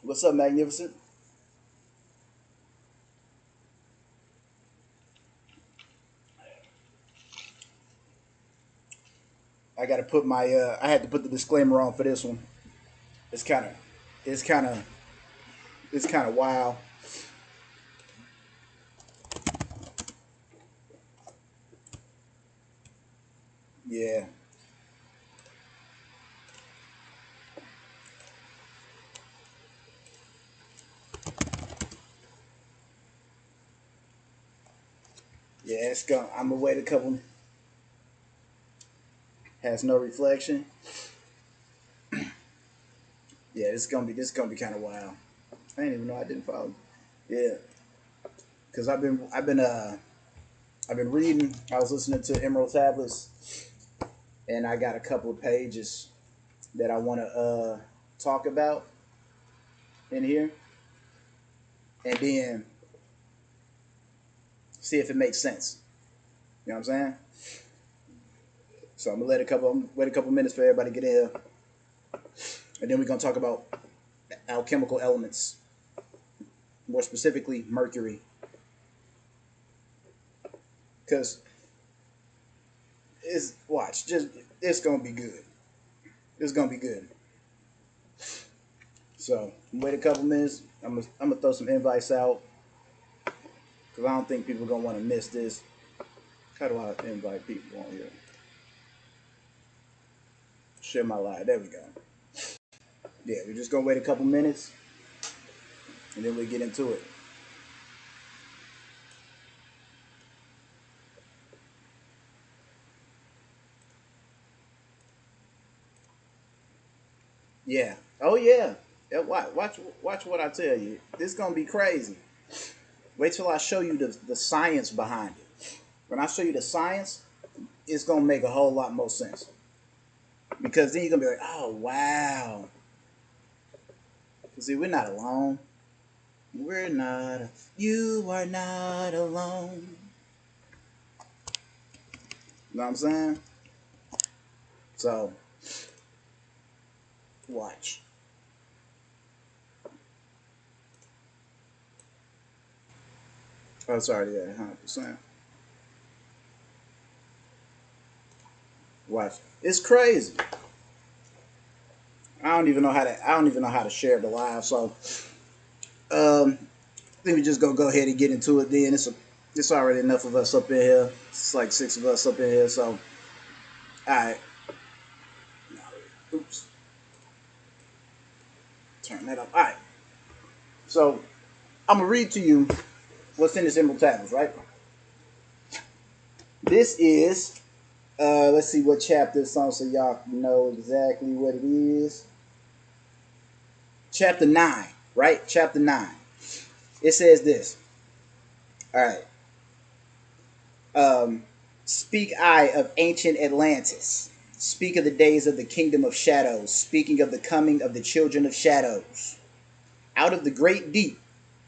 What's up, Magnificent? I got to put my I had to put the disclaimer on for this one. It's kind of it's kind of it's kind of wild. Yeah. Yeah, it's going I'm gonna wait a couple. Has no reflection. Yeah, this is gonna be kind of wild. I didn't even know I didn't follow. Yeah, because I've been reading. I was listening to Emerald Tablets, and I got a couple of pages that I want to talk about in here, and then see if it makes sense. You know what I'm saying? So I'm gonna wait a couple minutes for everybody to get in here, and then we're gonna talk about alchemical elements, more specifically mercury, because it's watch just it's gonna be good. It's gonna be good. So wait a couple minutes. I'm gonna throw some invites out because I don't think people are gonna want to miss this. How do I invite people on here? Share my live. There we go. Yeah, we're just gonna wait a couple minutes and then we get into it. Yeah. Oh yeah. Yeah, watch what I tell you. This is gonna be crazy. Wait till I show you the science behind it. When I show you the science, it's gonna make a whole lot more sense. Because then you're gonna be like, oh wow. See, we're not alone. We're not. You are not alone. You know what I'm saying? So watch. Oh, sorry. Yeah, 100%. Watch. It's crazy. I don't even know how to share the live. So I think we just gonna go ahead and get into it. Then it's already enough of us up in here. It's like six of us up in here. So all right. Oops. Turn that up. All right. So I'm gonna read to you what's in this Emerald Tablets, right? This is let's see what chapter it's on so y'all know exactly what it is. Chapter 9, right? Chapter 9. It says this. All right. Speak I of ancient Atlantis. Speak of the days of the kingdom of shadows, speaking of the coming of the children of shadows. Out of the great deep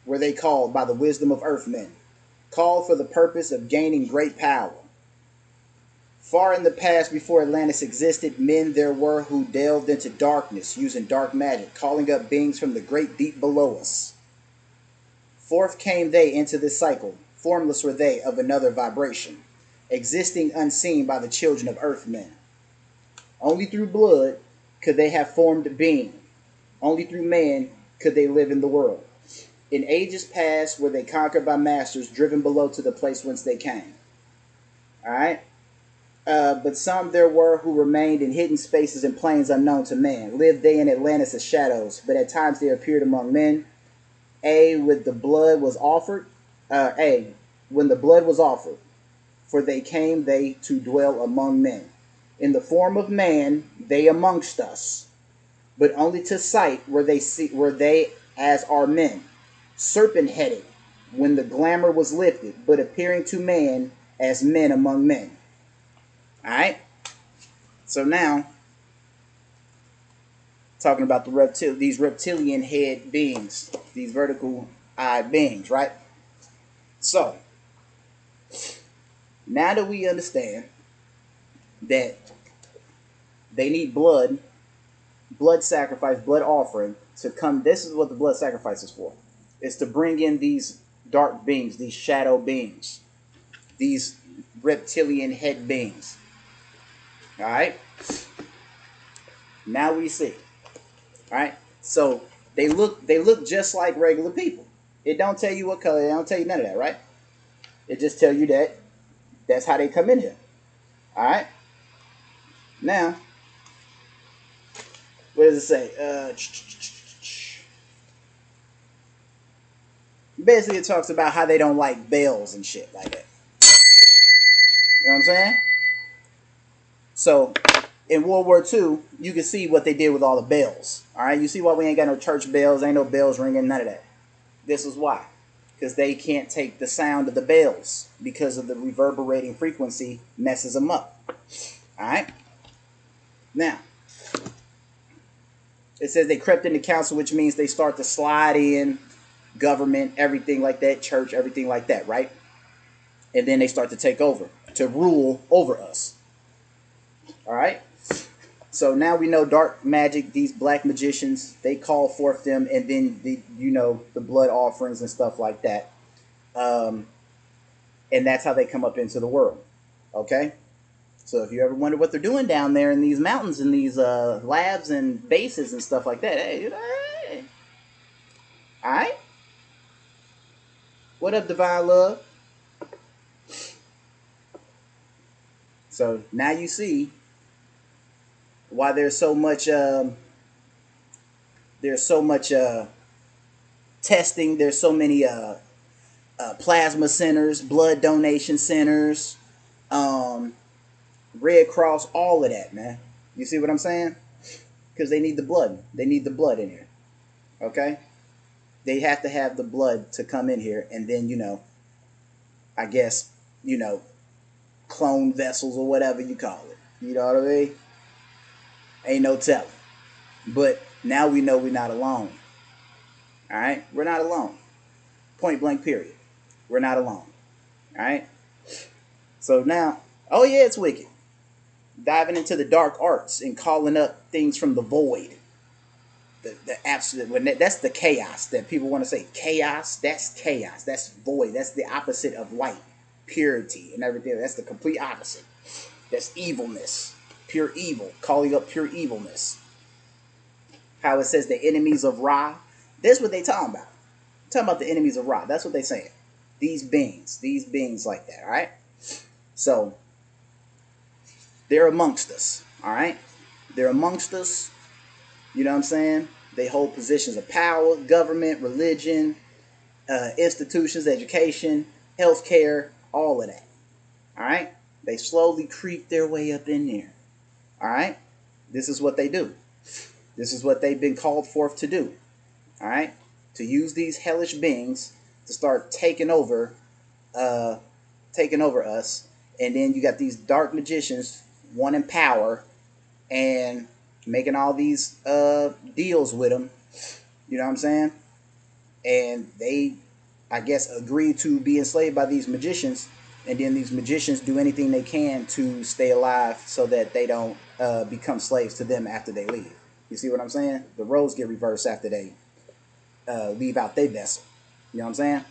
were they called by the wisdom of earthmen, called for the purpose of gaining great power. Far in the past, before Atlantis existed, men there were who delved into darkness, using dark magic, calling up beings from the great deep below us. Forth came they into this cycle, formless were they of another vibration, existing unseen by the children of earthmen. Only through blood could they have formed being. Only through man could they live in the world. In ages past were they conquered by masters driven below to the place whence they came. Alright? But some there were who remained in hidden spaces and plains unknown to man. Lived they in Atlantis as shadows, but at times they appeared among men. With the blood was offered. When the blood was offered, for they came they to dwell among men. In the form of man, they amongst us, but only to sight were they as are men, serpent-headed, when the glamour was lifted, but appearing to man as men among men. Alright? So now, talking about these reptilian head beings, these vertical eye beings, right? So, now that we understand that they need blood, blood sacrifice, blood offering to come. This is what the blood sacrifice is for. It's to bring in these dark beings, these shadow beings, these reptilian head beings. All right. Now we see. All right. So they look just like regular people. It don't tell you what color. It don't tell you none of that, right? It just tell you that that's how they come in here. All right. Now, what does it say? Basically, it talks about how they don't like bells and shit like that. You know what I'm saying? So, in World War II, you can see what they did with all the bells. All right, you see why we ain't got no church bells, ain't no bells ringing, none of that. This is why. Because they can't take the sound of the bells because of the reverberating frequency messes them up. All right. Now, it says they crept into council, which means they start to slide in government, everything like that, church, everything like that, right? And then they start to take over, to rule over us. All right. So now we know dark magic, these black magicians, they call forth them, and then the blood offerings and stuff like that. And that's how they come up into the world. Okay? So if you ever wonder what they're doing down there in these mountains and these labs and bases and stuff like that, hey. All right? What up, Divine Love? So now you see why there's so much testing. There's so many plasma centers, blood donation centers, Red Cross, all of that, man. You see what I'm saying? Because they need the blood. They need the blood in here. Okay? They have to have the blood to come in here, and then, I guess, clone vessels or whatever you call it. You know what I mean? Ain't no telling. But now we know we're not alone. All right? We're not alone. Point blank, period. We're not alone. All right? So now, oh yeah, it's wicked. Diving into the dark arts and calling up things from the void. The absolute, that's the chaos that people want to say. Chaos, that's chaos. That's void. That's the opposite of light, purity, and everything. That's the complete opposite. That's evilness. Pure evil. Calling up pure evilness. How it says the enemies of Ra. That's what they talking about. Talking about the enemies of Ra. That's what they saying. These beings like that. All right. So they're amongst us. All right. They're amongst us. You know what I'm saying? They hold positions of power, government, religion, institutions, education, healthcare, all of that. All right. They slowly creep their way up in there. All right. This is what they do. This is what they've been called forth to do. All right. To use these hellish beings to start taking over us. And then you got these dark magicians wanting power and making all these deals with them. You know what I'm saying? And they, I guess, agree to be enslaved by these magicians. And then these magicians do anything they can to stay alive so that they don't become slaves to them after they leave. You see what I'm saying? The roles get reversed after they leave out their vessel. You know what I'm saying?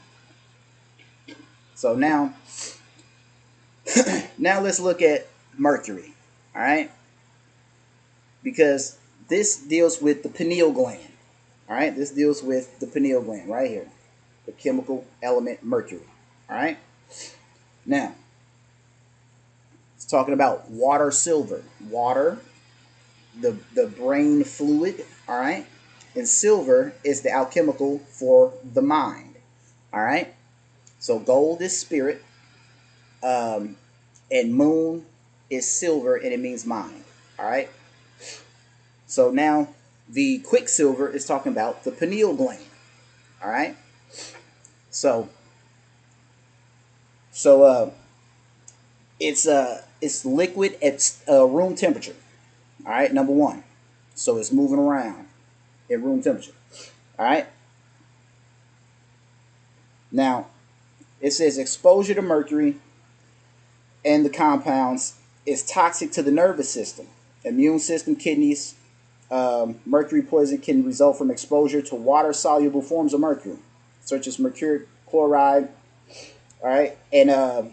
So now let's look at Mercury. All right? Because this deals with the pineal gland. All right? This deals with the pineal gland right here. The chemical element mercury. All right? Now, it's talking about water, silver. Water, the brain fluid. All right? And silver is the alchemical for the mind. All right? So gold is spirit. And moon is silver, and it means mind. All right? So now the quicksilver is talking about the pineal gland. All right? So it's liquid at room temperature. All right, number one. So it's moving around at room temperature. All right? Now, it says exposure to mercury and the compounds is toxic to the nervous system, immune system, kidneys, Mercury poison can result from exposure to water-soluble forms of mercury, such as mercuric chloride. All right, and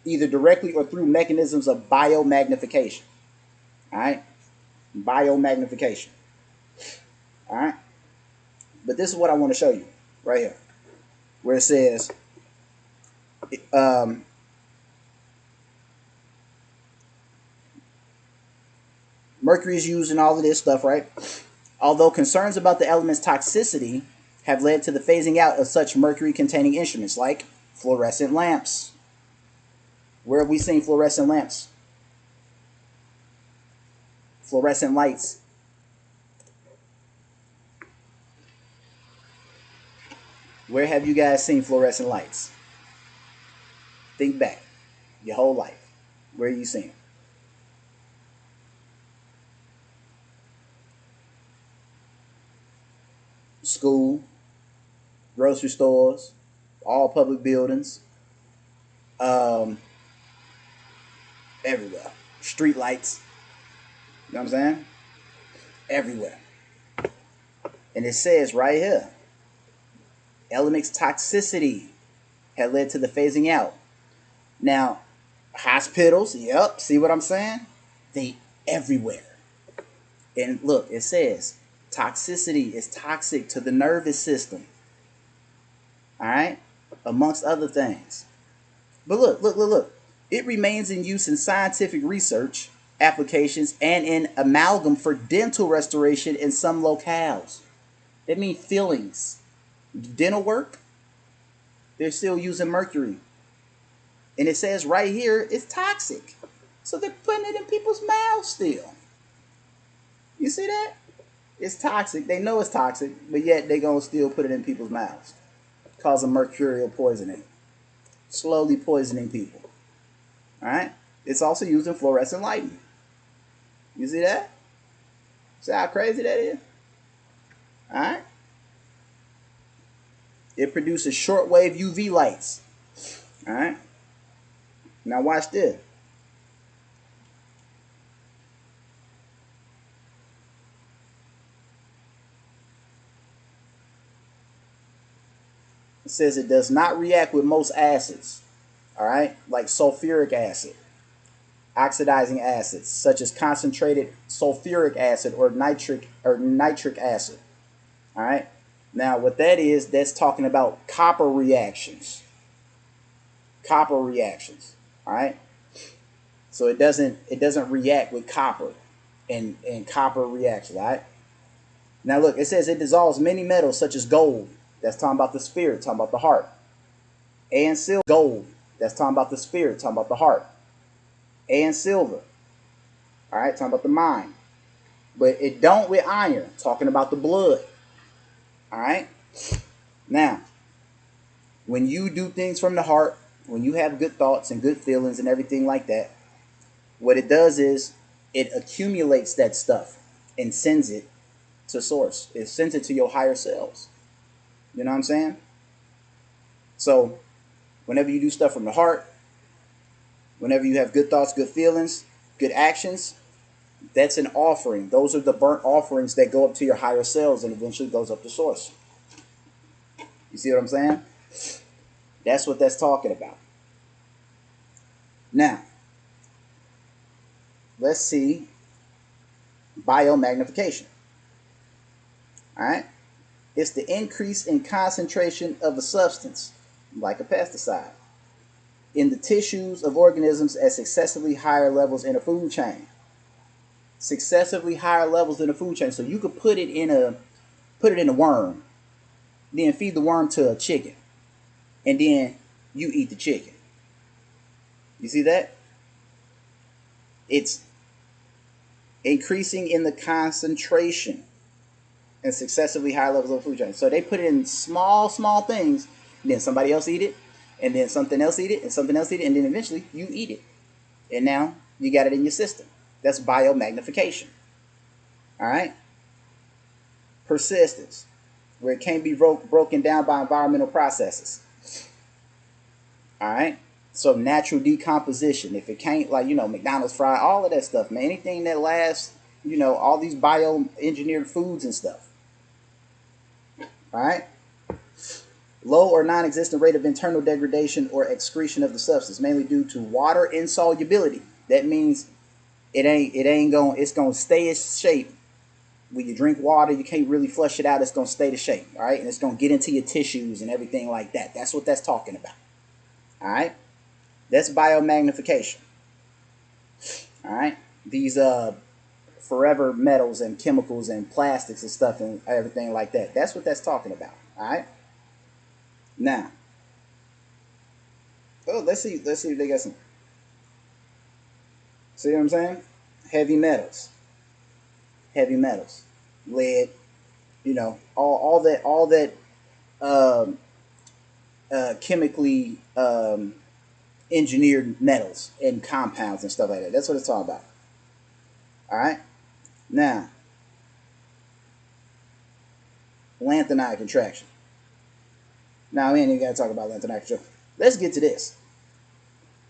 either directly or through mechanisms of biomagnification. All right, biomagnification. All right, but this is what I want to show you right here, where it says, um, mercury is used in all of this stuff, right? Although concerns about the element's toxicity have led to the phasing out of such mercury-containing instruments like fluorescent lamps. Where have we seen fluorescent lamps? Fluorescent lights. Where have you guys seen fluorescent lights? Think back. Your whole life. Where have you seen them? School, grocery stores, all public buildings, everywhere. Street lights. You know what I'm saying? Everywhere. And it says right here, element's toxicity had led to the phasing out. Now, hospitals, yep, see what I'm saying? They everywhere. And look, it says toxicity is toxic to the nervous system. All right? Amongst other things. But look. It remains in use in scientific research, applications, and in amalgam for dental restoration in some locales. That means fillings. Dental work, they're still using mercury. And it says right here, it's toxic. So they're putting it in people's mouths still. You see that? It's toxic. They know it's toxic, but yet they're going to still put it in people's mouths. Causing mercurial poisoning. Slowly poisoning people. Alright? It's also used in fluorescent lighting. You see that? See how crazy that is? Alright? It produces shortwave UV lights. Alright? Now watch this. It says it does not react with most acids. Alright? Like sulfuric acid. Oxidizing acids, such as concentrated sulfuric acid or nitric acid. Alright? Now what that is, that's talking about copper reactions. Copper reactions. Alright? So it doesn't react with copper and copper reactions. Alright? Now look, it says it dissolves many metals such as gold. That's talking about the spirit, talking about the heart. And silver. Gold. That's talking about the spirit, talking about the heart. And silver. Alright, talking about the mind. But it don't with iron, talking about the blood. Alright? Now, when you do things from the heart, when you have good thoughts and good feelings and everything like that, what it does is it accumulates that stuff and sends it to source. It sends it to your higher selves. You know what I'm saying? So, whenever you do stuff from the heart, whenever you have good thoughts, good feelings, good actions, that's an offering. Those are the burnt offerings that go up to your higher selves and eventually goes up to source. You see what I'm saying? That's what that's talking about. Now, let's see biomagnification. Alright? It's the increase in concentration of a substance, like a pesticide, in the tissues of organisms at successively higher levels in a food chain. Successively higher levels in a food chain. So you could put it in a worm, then feed the worm to a chicken, and then you eat the chicken. You see that? It's increasing in the concentration and successively higher levels of food chain. So they put it in small things, and then somebody else eat it, and then something else eat it, and something else eat it, and then eventually you eat it. And now you got it in your system. That's biomagnification. Alright? Persistence, where it can't be broken down by environmental processes. Alright? So natural decomposition. If it can't, like, McDonald's fry, all of that stuff, man. Anything that lasts, all these bioengineered foods and stuff. All right. Low or non-existent rate of internal degradation or excretion of the substance, mainly due to water insolubility. That means it's gonna stay its shape. When you drink water, you can't really flush it out. It's gonna stay the shape, all right, and it's gonna get into your tissues and everything like that. That's what that's talking about. All right, that's biomagnification. All right, these forever metals and chemicals and plastics and stuff and everything like that. That's what that's talking about. All right. Now, let's see if they got some. See what I'm saying? Heavy metals, lead. All that um, chemically engineered metals and compounds and stuff like that. That's what it's all about. All right. Now, lanthanide contraction. Now, we ain't even got to talk about lanthanide contraction. Let's get to this.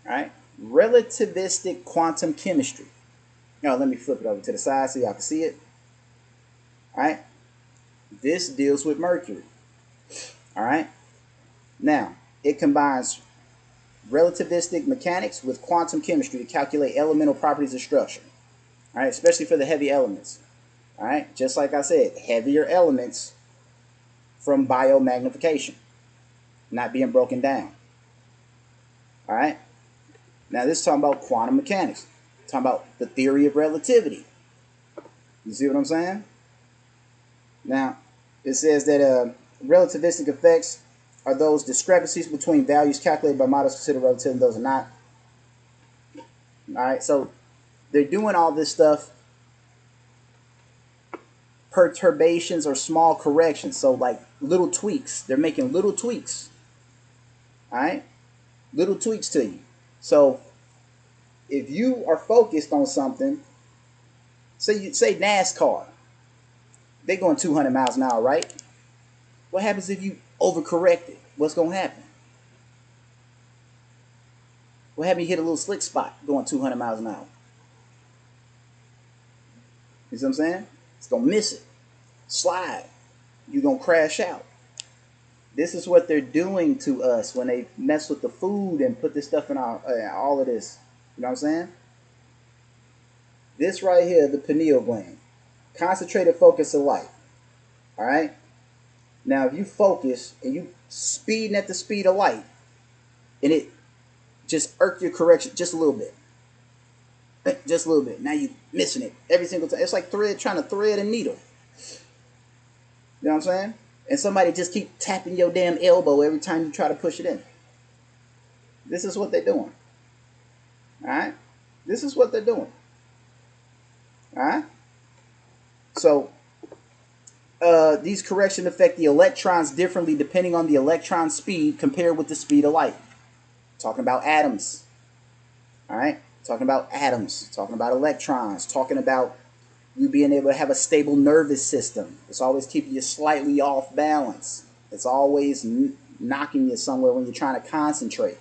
All right. Relativistic quantum chemistry. Now, let me flip it over to the side so y'all can see it. All right. This deals with mercury. All right. Now, it combines relativistic mechanics with quantum chemistry to calculate elemental properties of structure. All right, especially for the heavy elements. All right, just like I said, heavier elements from biomagnification, not being broken down. All right, now this is talking about quantum mechanics, talking about the theory of relativity. You see what I'm saying? Now, it says that relativistic effects are those discrepancies between values calculated by models considered relative and those are not. All right, so they're doing all this stuff, perturbations or small corrections. So like little tweaks. They're making little tweaks. All right, little tweaks to you. So if you are focused on something, say NASCAR, they're going 200 miles an hour, right? What happens if you overcorrect it? What's going to happen? What happens if you hit a little slick spot going 200 miles an hour? You see what I'm saying? It's going to miss it. Slide. You're going to crash out. This is what they're doing to us when they mess with the food and put this stuff in all of this. You know what I'm saying? This right here, the pineal gland. Concentrated focus of light. All right? Now, if you focus and you speeding at the speed of light, and it just irk your correction just a little bit. Just a little bit. Now you're missing it every single time. It's like trying to thread a needle. You know what I'm saying? And somebody just keep tapping your damn elbow every time you try to push it in. This is what they're doing. All right? This is what they're doing. All right? So, these corrections affect the electrons differently depending on the electron speed compared with the speed of light. Talking about atoms. All right? Talking about atoms. Talking about electrons. Talking about you being able to have a stable nervous system. It's always keeping you slightly off balance. It's always knocking you somewhere when you're trying to concentrate.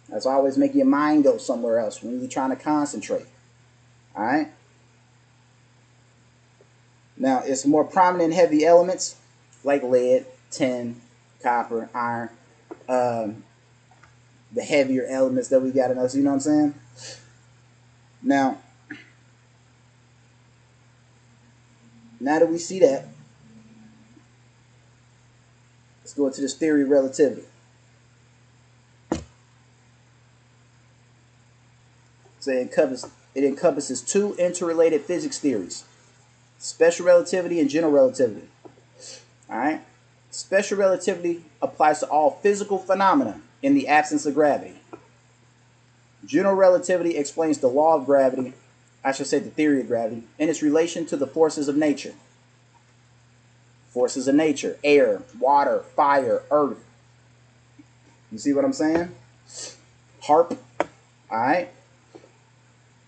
That's always making your mind go somewhere else when you're trying to concentrate. All right? Now, it's more prominent in heavy elements like lead, tin, copper, iron. The heavier elements that we got in us, you know what I'm saying? Now that we see that, let's go into this theory of relativity. So it encompasses two interrelated physics theories: special relativity and general relativity. All right? Special relativity applies to all physical phenomena in the absence of gravity. General relativity explains the law of gravity, I should say the theory of gravity, and its relation to the forces of nature. Forces of nature: air, water, fire, earth. You see what I'm saying? HARP. All right?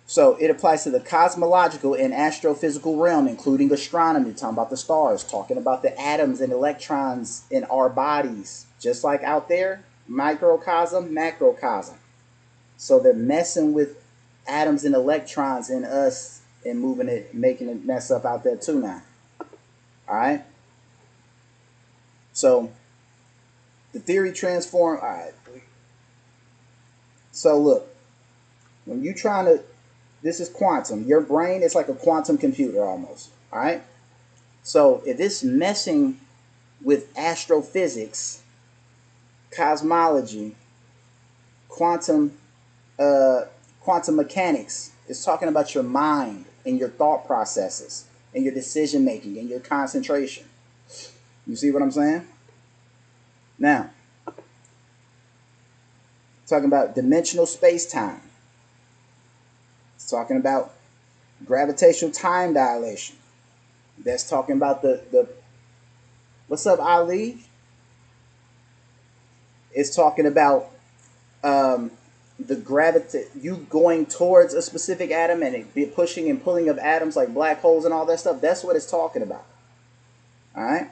So it applies to the cosmological and astrophysical realm, including astronomy, talking about the stars, talking about the atoms and electrons in our bodies. Just like out there, microcosm, macrocosm. So they're messing with atoms and electrons in us and moving it, making that stuff out there too now. All right. So the theory transform. All right. So look, when you trying to, this is quantum. Your brain is like a quantum computer almost. All right. So if it's messing with astrophysics, cosmology, quantum, uh, quantum mechanics, it's talking about your mind and your thought processes and your decision making and your concentration. You see what I'm saying? Now, talking about dimensional space time. It's talking about gravitational time dilation. That's talking about the what's up, Ali? It's talking about the gravity, you going towards a specific atom and it be pushing and pulling of atoms like black holes and all that stuff. That's what it's talking about. All right.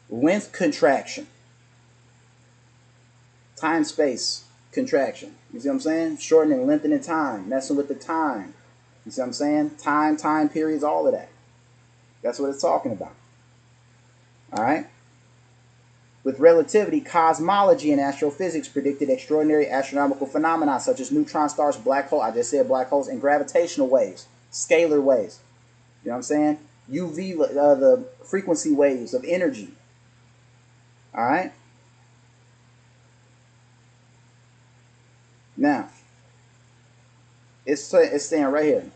Length contraction. Time space contraction. You see what I'm saying? Shortening, lengthening time, messing with the time. You see what I'm saying? Time periods, all of that. That's what it's talking about. All right. With relativity, cosmology and astrophysics predicted extraordinary astronomical phenomena such as neutron stars, black holes, I just said black holes, and gravitational waves, scalar waves. You know what I'm saying? UV, the frequency waves of energy. All right. Now, it's saying right here,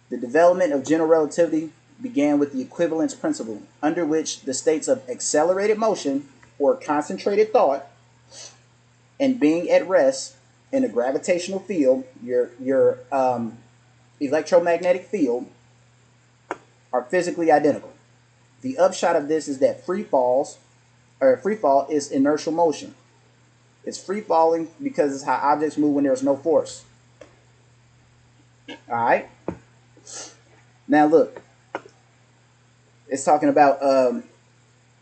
the development of general relativity began with the equivalence principle, under which the states of accelerated motion or concentrated thought and being at rest in a gravitational field, your electromagnetic field, are physically identical. The upshot of this is that free fall is inertial motion. It's free falling because it's how objects move when there's no force. All right. Now look, it's talking about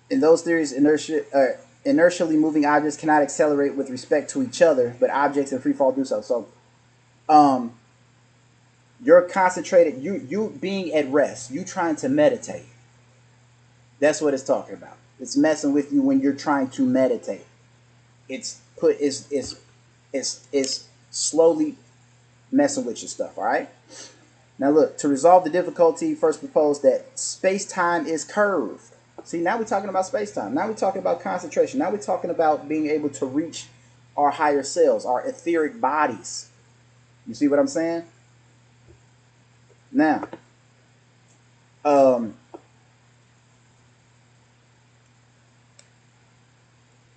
in those theories, inertially moving objects cannot accelerate with respect to each other, but objects in free fall do so. So, you're concentrated, you being at rest, you trying to meditate. That's what it's talking about. It's messing with you when you're trying to meditate. It's slowly messing with your stuff. All right. Now look, to resolve the difficulty, first propose that space-time is curved. See, now we're talking about space-time. Now we're talking about concentration. Now we're talking about being able to reach our higher selves, our etheric bodies. You see what I'm saying? Now,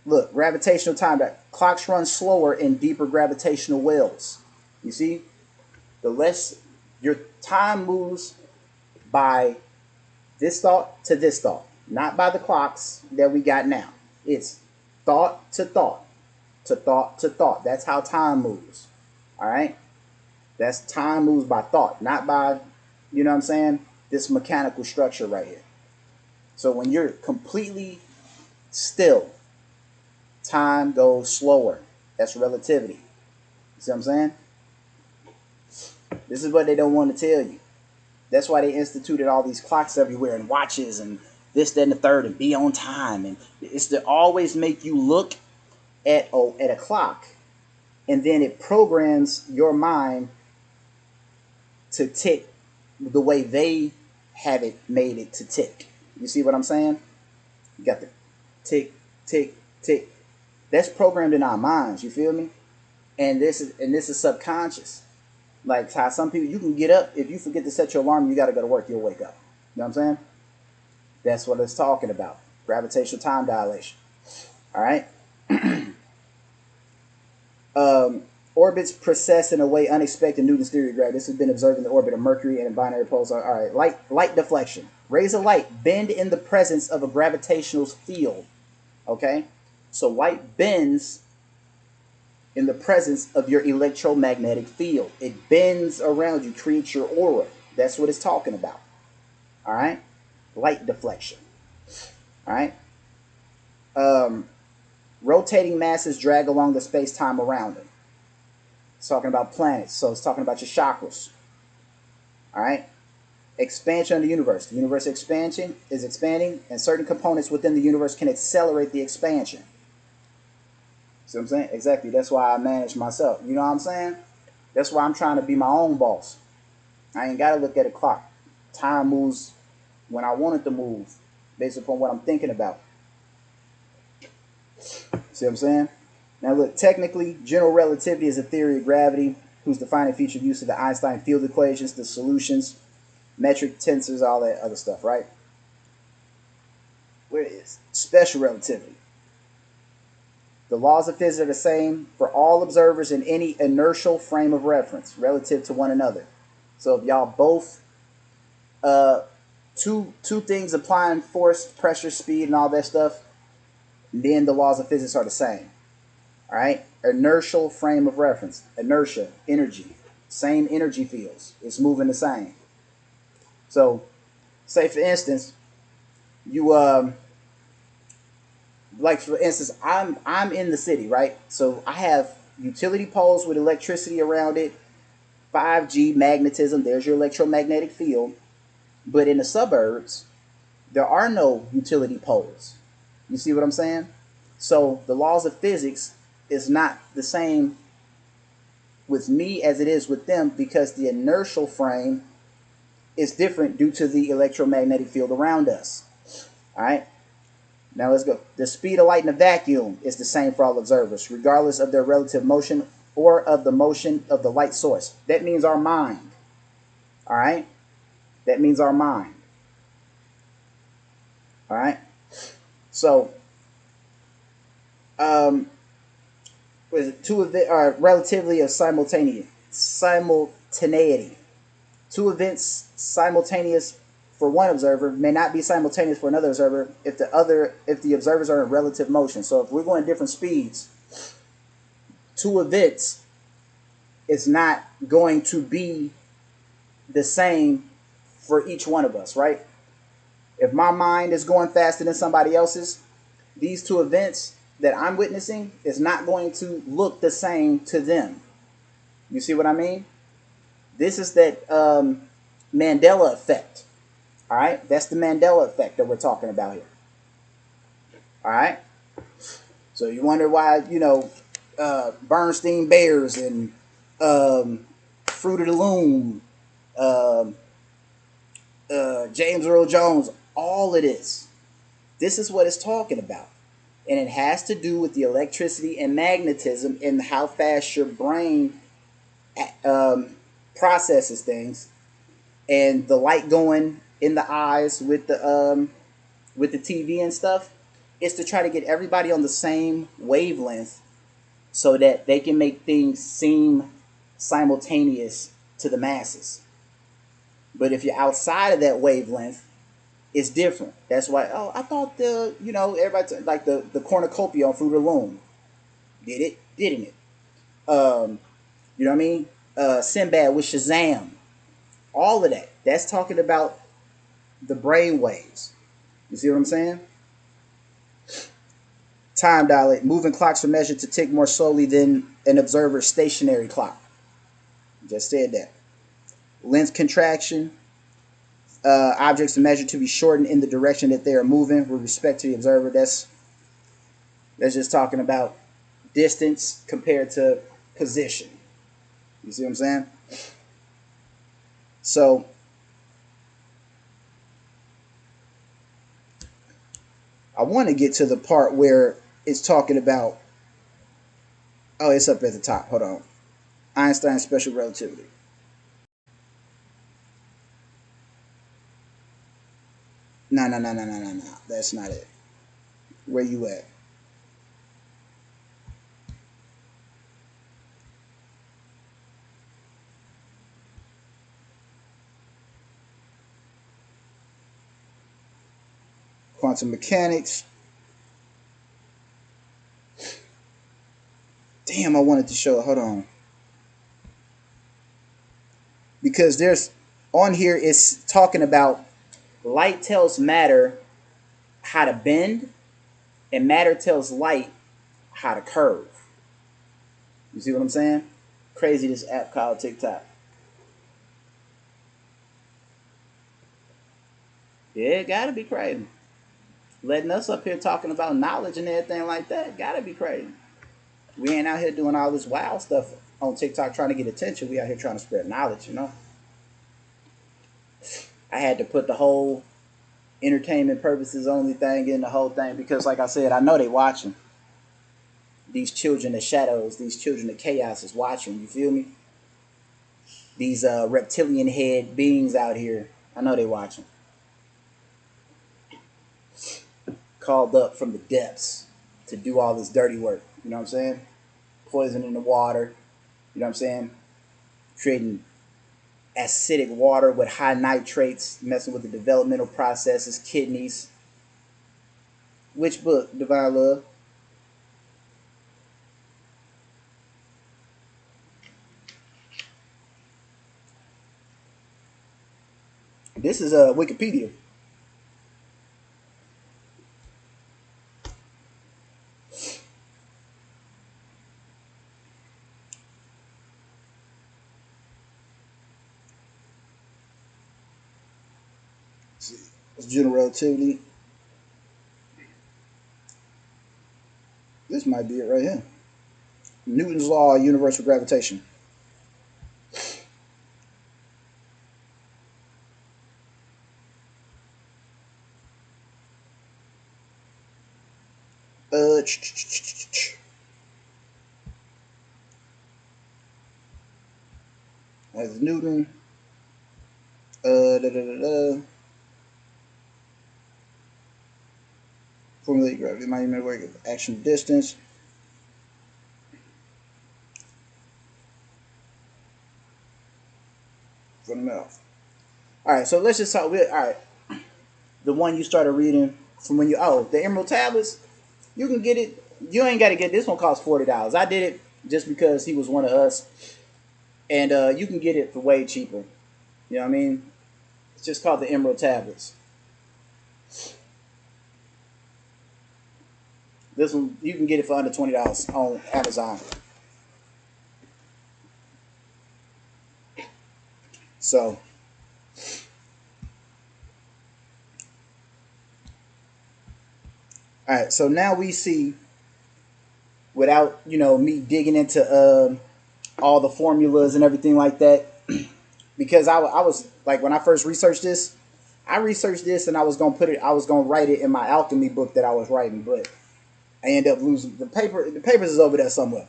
look, gravitational time. That clocks run slower in deeper gravitational wells. You see, the less your time moves by this thought to this thought, not by the clocks that we got now. It's thought to thought to thought to thought. That's how time moves. All right. That's time moves by thought, not by, you know what I'm saying, this mechanical structure right here. So when you're completely still, time goes slower. That's relativity. You see what I'm saying? This is what they don't want to tell you. That's why they instituted all these clocks everywhere and watches and this, that, and the third, and be on time. And it's to always make you look at a clock, and then it programs your mind to tick the way they have it made it to tick. You see what I'm saying? You got the tick, tick, tick. That's programmed in our minds. You feel me? And this is subconscious. Like how some people, you can get up, if you forget to set your alarm, you got to go to work, you'll wake up. You know what I'm saying? That's what it's talking about. Gravitational time dilation. All right. Orbits precess in a way unexpected. Newton's theory of gravity. This has been observed in the orbit of Mercury and in binary poles. All right. Light deflection. Rays of light bend in the presence of a gravitational field. Okay. So light bends in the presence of your electromagnetic field. It bends around you, creates your aura. That's what it's talking about. All right. Light deflection. All right. Rotating masses drag along the space-time around them. It's talking about planets, so it's talking about your chakras. All right. Expansion of the universe. The universe expansion is expanding, and certain components within the universe can accelerate the expansion. See what I'm saying? Exactly. That's why I manage myself. You know what I'm saying? That's why I'm trying to be my own boss. I ain't got to look at a clock. Time moves when I want it to move, based upon what I'm thinking about. See what I'm saying? Now look, technically, general relativity is a theory of gravity whose defining feature use of the Einstein field equations, the solutions, metric tensors, all that other stuff, right? Where is special relativity? The laws of physics are the same for all observers in any inertial frame of reference relative to one another. So if y'all both two things applying force, pressure, speed, and all that stuff, then the laws of physics are the same. All right, inertial frame of reference, inertia, energy, same energy fields. It's moving the same. So, say for instance, you like for instance, I'm in the city, right? So I have utility poles with electricity around it, 5G magnetism. There's your electromagnetic field. But in the suburbs, there are no utility poles. You see what I'm saying? So the laws of physics is not the same with me as it is with them because the inertial frame is different due to the electromagnetic field around us. All right. Now let's go. The speed of light in a vacuum is the same for all observers, regardless of their relative motion or of the motion of the light source. That means our mind. All right. That means our mind. All right. So, what is it? Two of it are relatively of simultaneity. Two events simultaneous for one observer may not be simultaneous for another observer if the observers are in relative motion. So if we're going different speeds, two events is not going to be the same for each one of us, right? If my mind is going faster than somebody else's, these two events that I'm witnessing is not going to look the same to them. You see what I mean? This is that Mandela effect. All right, that's the Mandela effect that we're talking about here. All right, so you wonder why Bernstein Bears and Fruit of the Loom, um, James Earl Jones, all of this. This is what it's talking about, and it has to do with the electricity and magnetism and how fast your brain um, processes things, and the light going in the eyes with the TV and stuff, is to try to get everybody on the same wavelength so that they can make things seem simultaneous to the masses. But if you're outside of that wavelength, it's different. That's why, oh, I thought everybody, like the cornucopia on Fruit of the Loom. Did it? Didn't it? You know what I mean? Sinbad with Shazam. All of that. That's talking about the brain waves. You see what I'm saying? Time dilate. Moving clocks are measured to tick more slowly than an observer's stationary clock. Just said that. Length contraction. Objects are measured to be shortened in the direction that they are moving with respect to the observer. That's just talking about distance compared to position. You see what I'm saying? So I want to get to the part where it's talking about. Oh, it's up at the top. Hold on. Einstein's special relativity. No, no, no, no, no, no, no. That's not it. Where you at? Quantum mechanics. Damn, I wanted to show it. Hold on. Because there's on here it's talking about light tells matter how to bend, and matter tells light how to curve. You see what I'm saying? Crazy, this app called TikTok. Yeah, it gotta be crazy. Letting us up here talking about knowledge and everything like that, gotta be crazy. We ain't out here doing all this wild stuff on TikTok trying to get attention. We out here trying to spread knowledge, you know. I had to put the whole entertainment purposes only thing in the whole thing because, like I said, I know they watching. These children of shadows, these children of chaos is watching. You feel me? These reptilian head beings out here, I know they watching. Called up from the depths to do all this dirty work. You know what I'm saying? Poison in the water. You know what I'm saying? Creating acidic water with high nitrates, messing with the developmental processes, kidneys. Which book, Divine Love? This is Wikipedia. It's general relativity. This might be it right here. Newton's law of universal gravitation. Uh, That's Newton. Da, da, da, da. Formulate gravity. Might even work of action distance. From the mouth. All right, so let's just talk. All right, the one you started reading from when you the Emerald Tablets. You can get it. You ain't got to get this one. Costs $40. I did it just because he was one of us, and you can get it for way cheaper. You know what I mean? It's just called the Emerald Tablets. This one you can get it for under $20 on Amazon. So, all right. So now we see, without me digging into all the formulas and everything like that, because I was like when I first researched this, I researched this and I was gonna put it, I was gonna write it in my alchemy book that I was writing, but I ended up losing the paper. The papers is over there somewhere.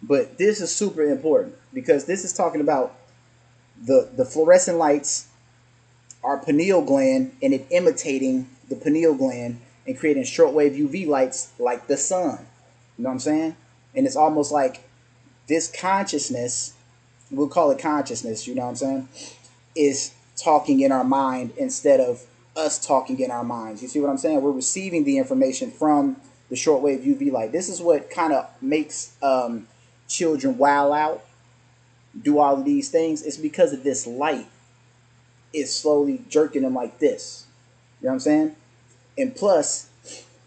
But this is super important because this is talking about the fluorescent lights, our pineal gland, and it imitating the pineal gland and creating shortwave UV lights like the sun. You know what I'm saying? And it's almost like this consciousness, we'll call it consciousness, you know what I'm saying, is talking in our mind instead of us talking in our minds. You see what I'm saying? We're receiving the information from the shortwave UV light. This is what kind of makes children wow out, do all of these things. It's because of this light is slowly jerking them like this. You know what I'm saying? And plus,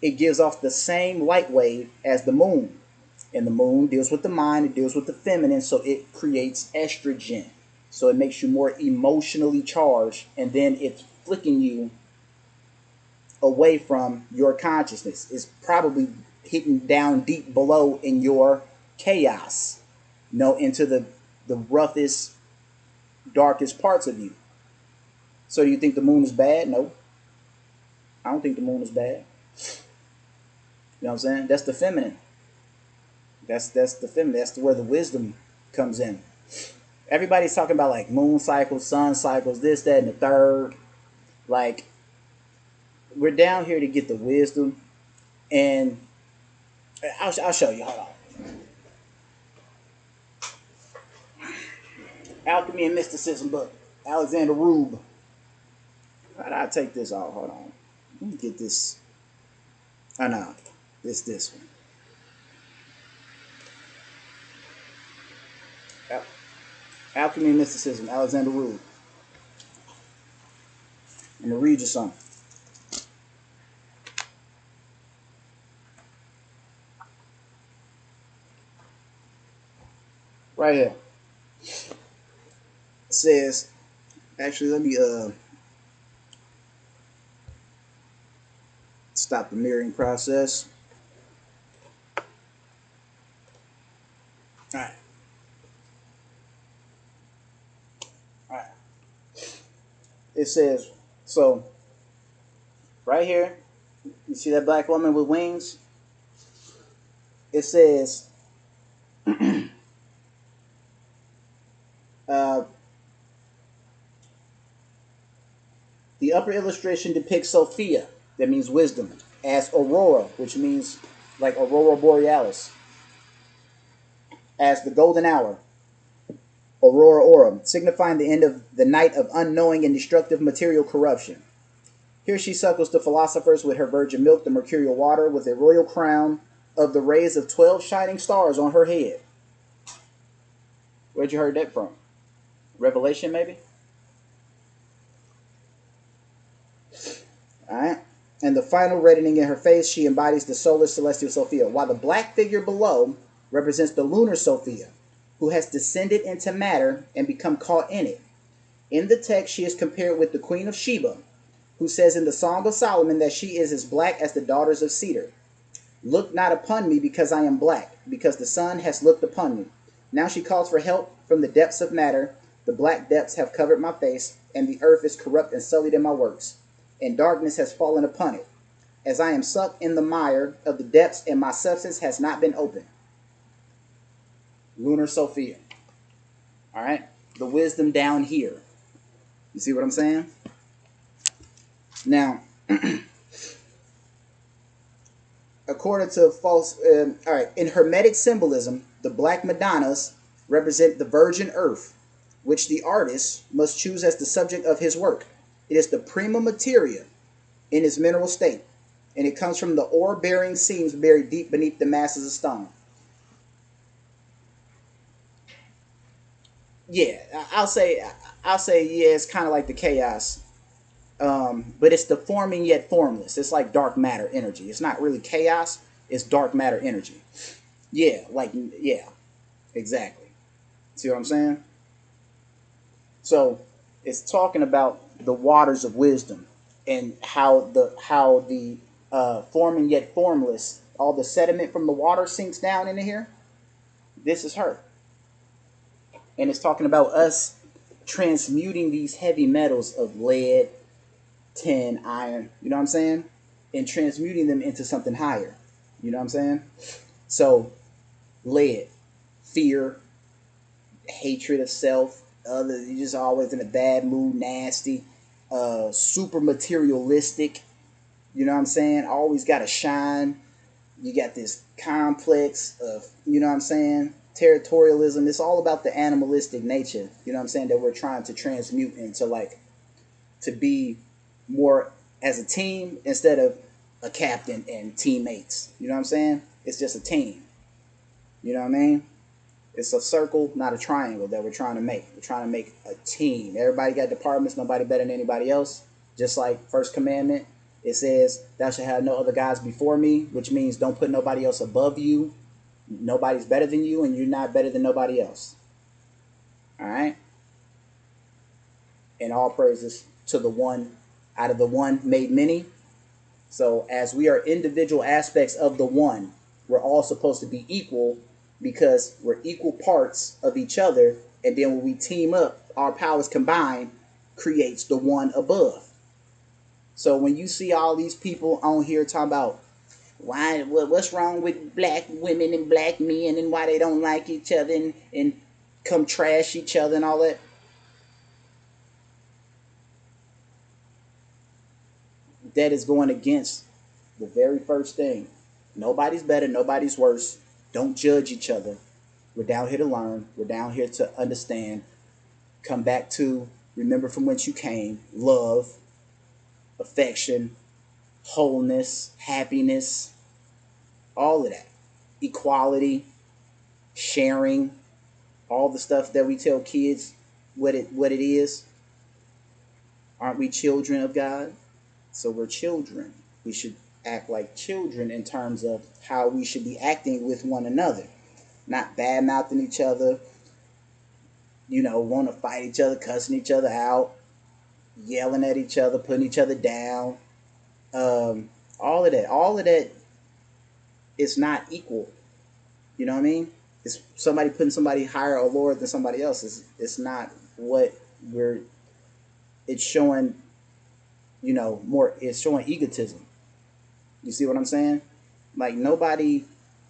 it gives off the same light wave as the moon. And the moon deals with the mind, it deals with the feminine, so it creates estrogen. So it makes you more emotionally charged, and then it's flicking you away from your consciousness. It's probably hitting down deep below in your chaos, into the roughest, darkest parts of you. So do you think the moon is bad? No, I don't think the moon is bad. You know what I'm saying? That's the feminine. That's the feminine. That's where the wisdom comes in. Everybody's talking about like moon cycles, sun cycles, this, that, and the third. Like, we're down here to get the wisdom, and I'll show you. Hold on. Alchemy and Mysticism book. Alexander Rube. How do I take this off? Hold on. Let me get this. Oh no, this one. Alchemy and Mysticism. Alexander Rube. I'm gonna read you something. Right here. It says, actually, let me Stop the mirroring process. All right. All right. It says, so right here, you see that black woman with wings? It says, uh, the upper illustration depicts Sophia, that means wisdom, as Aurora, which means like Aurora Borealis, as the golden hour, Aurora Aurum, signifying the end of the night of unknowing and destructive material corruption. Here she suckles the philosophers with her virgin milk, the mercurial water, with a royal crown of the rays of 12 shining stars on her head. Where'd you heard that from? Revelation, maybe? All right. And the final reddening in her face, she embodies the solar celestial Sophia, while the black figure below represents the lunar Sophia, who has descended into matter and become caught in it. In the text, she is compared with the Queen of Sheba, who says in the Song of Solomon that she is as black as the daughters of cedar. Look not upon me because I am black, because the sun has looked upon me. Now she calls for help from the depths of matter. The black depths have covered my face, and the earth is corrupt and sullied in my works, and darkness has fallen upon it. As I am sucked in the mire of the depths, and my substance has not been opened. Lunar Sophia. All right? The wisdom down here. You see what I'm saying? Now, according to false, all right, in Hermetic symbolism, the black Madonnas represent the virgin earth, which the artist must choose as the subject of his work. It is the prima materia in its mineral state, and it comes from the ore-bearing seams buried deep beneath the masses of stone. Yeah, I'll say, yeah, it's kind of like the chaos, but it's the forming yet formless. It's like dark matter energy. It's not really chaos. It's dark matter energy. Yeah, like yeah, exactly. See what I'm saying? So it's talking about the waters of wisdom and how the forming yet formless, all the sediment from the water sinks down into here. This is her, and it's talking about us transmuting these heavy metals of lead, tin, iron. You know what I'm saying? And transmuting them into something higher. You know what I'm saying? So lead, fear, hatred of self, other you're just always in a bad mood, nasty, super materialistic, you know what I'm saying? Always gotta shine. You got this complex of, you know what I'm saying, territorialism. It's all about the animalistic nature, you know what I'm saying, that we're trying to transmute into like to be more as a team instead of a captain and teammates. You know what I'm saying? It's just a team. You know what I mean? It's a circle, not a triangle that we're trying to make. We're trying to make a team. Everybody got departments, nobody better than anybody else. Just like First Commandment, it says, thou shalt have no other gods before me, which means don't put nobody else above you. Nobody's better than you, and you're not better than nobody else. All right? And all praises to the one, out of the one made many. So as we are individual aspects of the one, we're all supposed to be equal because we're equal parts of each other. And then when we team up, our powers combined creates the one above. So when you see all these people on here talking about what's wrong with black women and black men and why they don't like each other and come trash each other and all that, that is going against the very first thing. Nobody's better, nobody's worse. Don't judge each other. We're down here to learn. We're down here to understand. Come back to remember from whence you came. Love, affection, wholeness, happiness, all of that. Equality, sharing, all the stuff that we tell kids what it is. Aren't we children of God? So we're children. We should act like children in terms of how we should be acting with one another. Not bad mouthing each other, want to fight each other, cussing each other out, yelling at each other, putting each other down, All of that is not equal. You know what I mean? It's somebody putting somebody higher or lower than somebody else. It's not what we're. It's showing, more. It's showing egotism. You see what I'm saying? Like nobody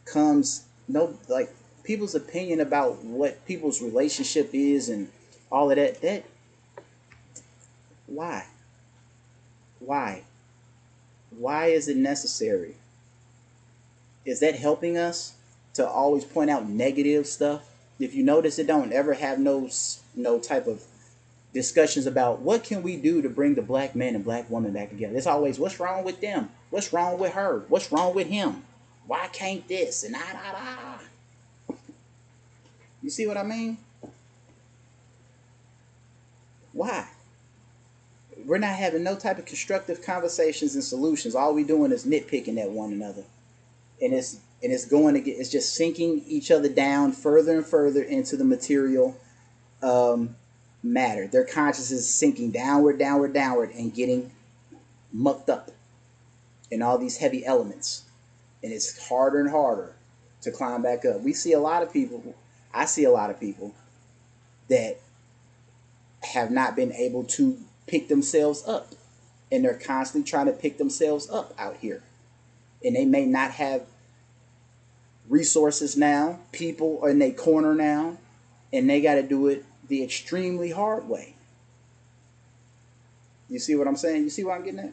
comes. No, like people's opinion about what people's relationship is and all of that. That why? Why? Why is it necessary? Is that helping us to always point out negative stuff? If you notice, it don't ever have no type of discussions about what can we do to bring the black man and black woman back together. It's always what's wrong with them, what's wrong with her, what's wrong with him, why can't this and You see what I mean? Why? We're not having no type of constructive conversations and solutions. All we doing is nitpicking at one another, and it's going to get. It's just sinking each other down further and further into the material matter. Their consciousness is sinking downward, downward, downward, and getting mucked up in all these heavy elements, and it's harder and harder to climb back up. We see a lot of people. I see a lot of people that have not been able to pick themselves up, and they're constantly trying to pick themselves up out here, and they may not have resources now, people in their corner now, and they got to do it the extremely hard way. You see what I'm saying? You see what I'm getting at?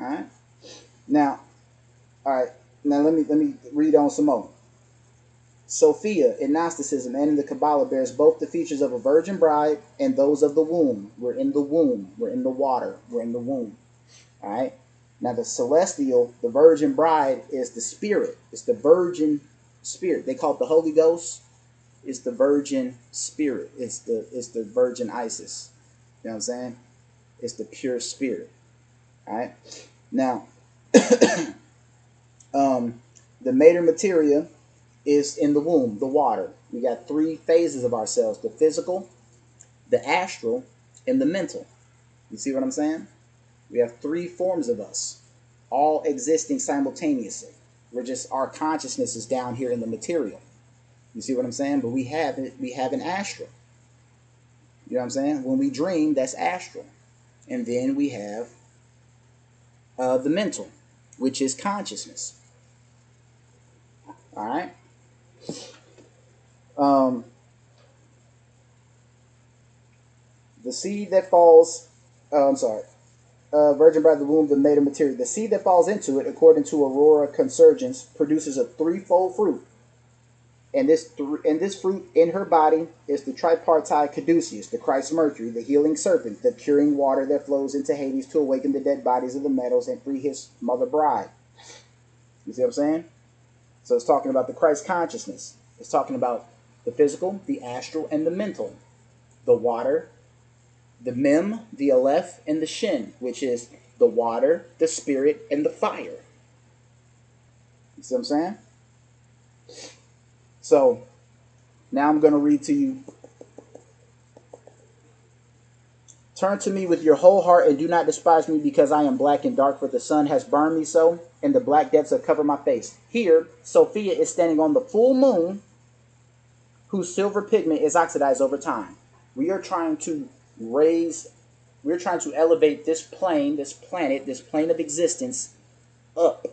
All right. Now, let me read on some more. Sophia in Gnosticism and in the Kabbalah bears both the features of a virgin bride and those of the womb. We're in the womb. We're in the water. We're in the womb. All right. Now the celestial, the virgin bride is the spirit. It's the virgin spirit. They call it the Holy Ghost. It's the virgin spirit. It's the virgin Isis. You know what I'm saying? It's the pure spirit. All right. Now, the mater materia is in the womb, the water. We got three phases of ourselves: the physical, the astral, and the mental. You see what I'm saying? We have three forms of us, all existing simultaneously. Our consciousness is down here in the material. You see what I'm saying? But we have an astral. You know what I'm saying? When we dream, that's astral. And then we have the mental, which is consciousness. All right? The seed that falls, virgin bride of the womb, the mater materia. The seed that falls into it, according to Aurora Consurgens, produces a threefold fruit. And this fruit in her body is the tripartite caduceus, the Christ Mercury, the healing serpent, the curing water that flows into Hades to awaken the dead bodies of the metals and free his mother bride. You see what I'm saying? So it's talking about the Christ consciousness. It's talking about the physical, the astral, and the mental. The water, the mem, the aleph, and the shin, which is the water, the spirit, and the fire. You see what I'm saying? So now I'm going to read to you. Turn to me with your whole heart and do not despise me because I am black and dark, for the sun has burned me so, and the black depths have covered my face. Here, Sophia is standing on the full moon, whose silver pigment is oxidized over time. We are trying to elevate this plane, this planet, this plane of existence up.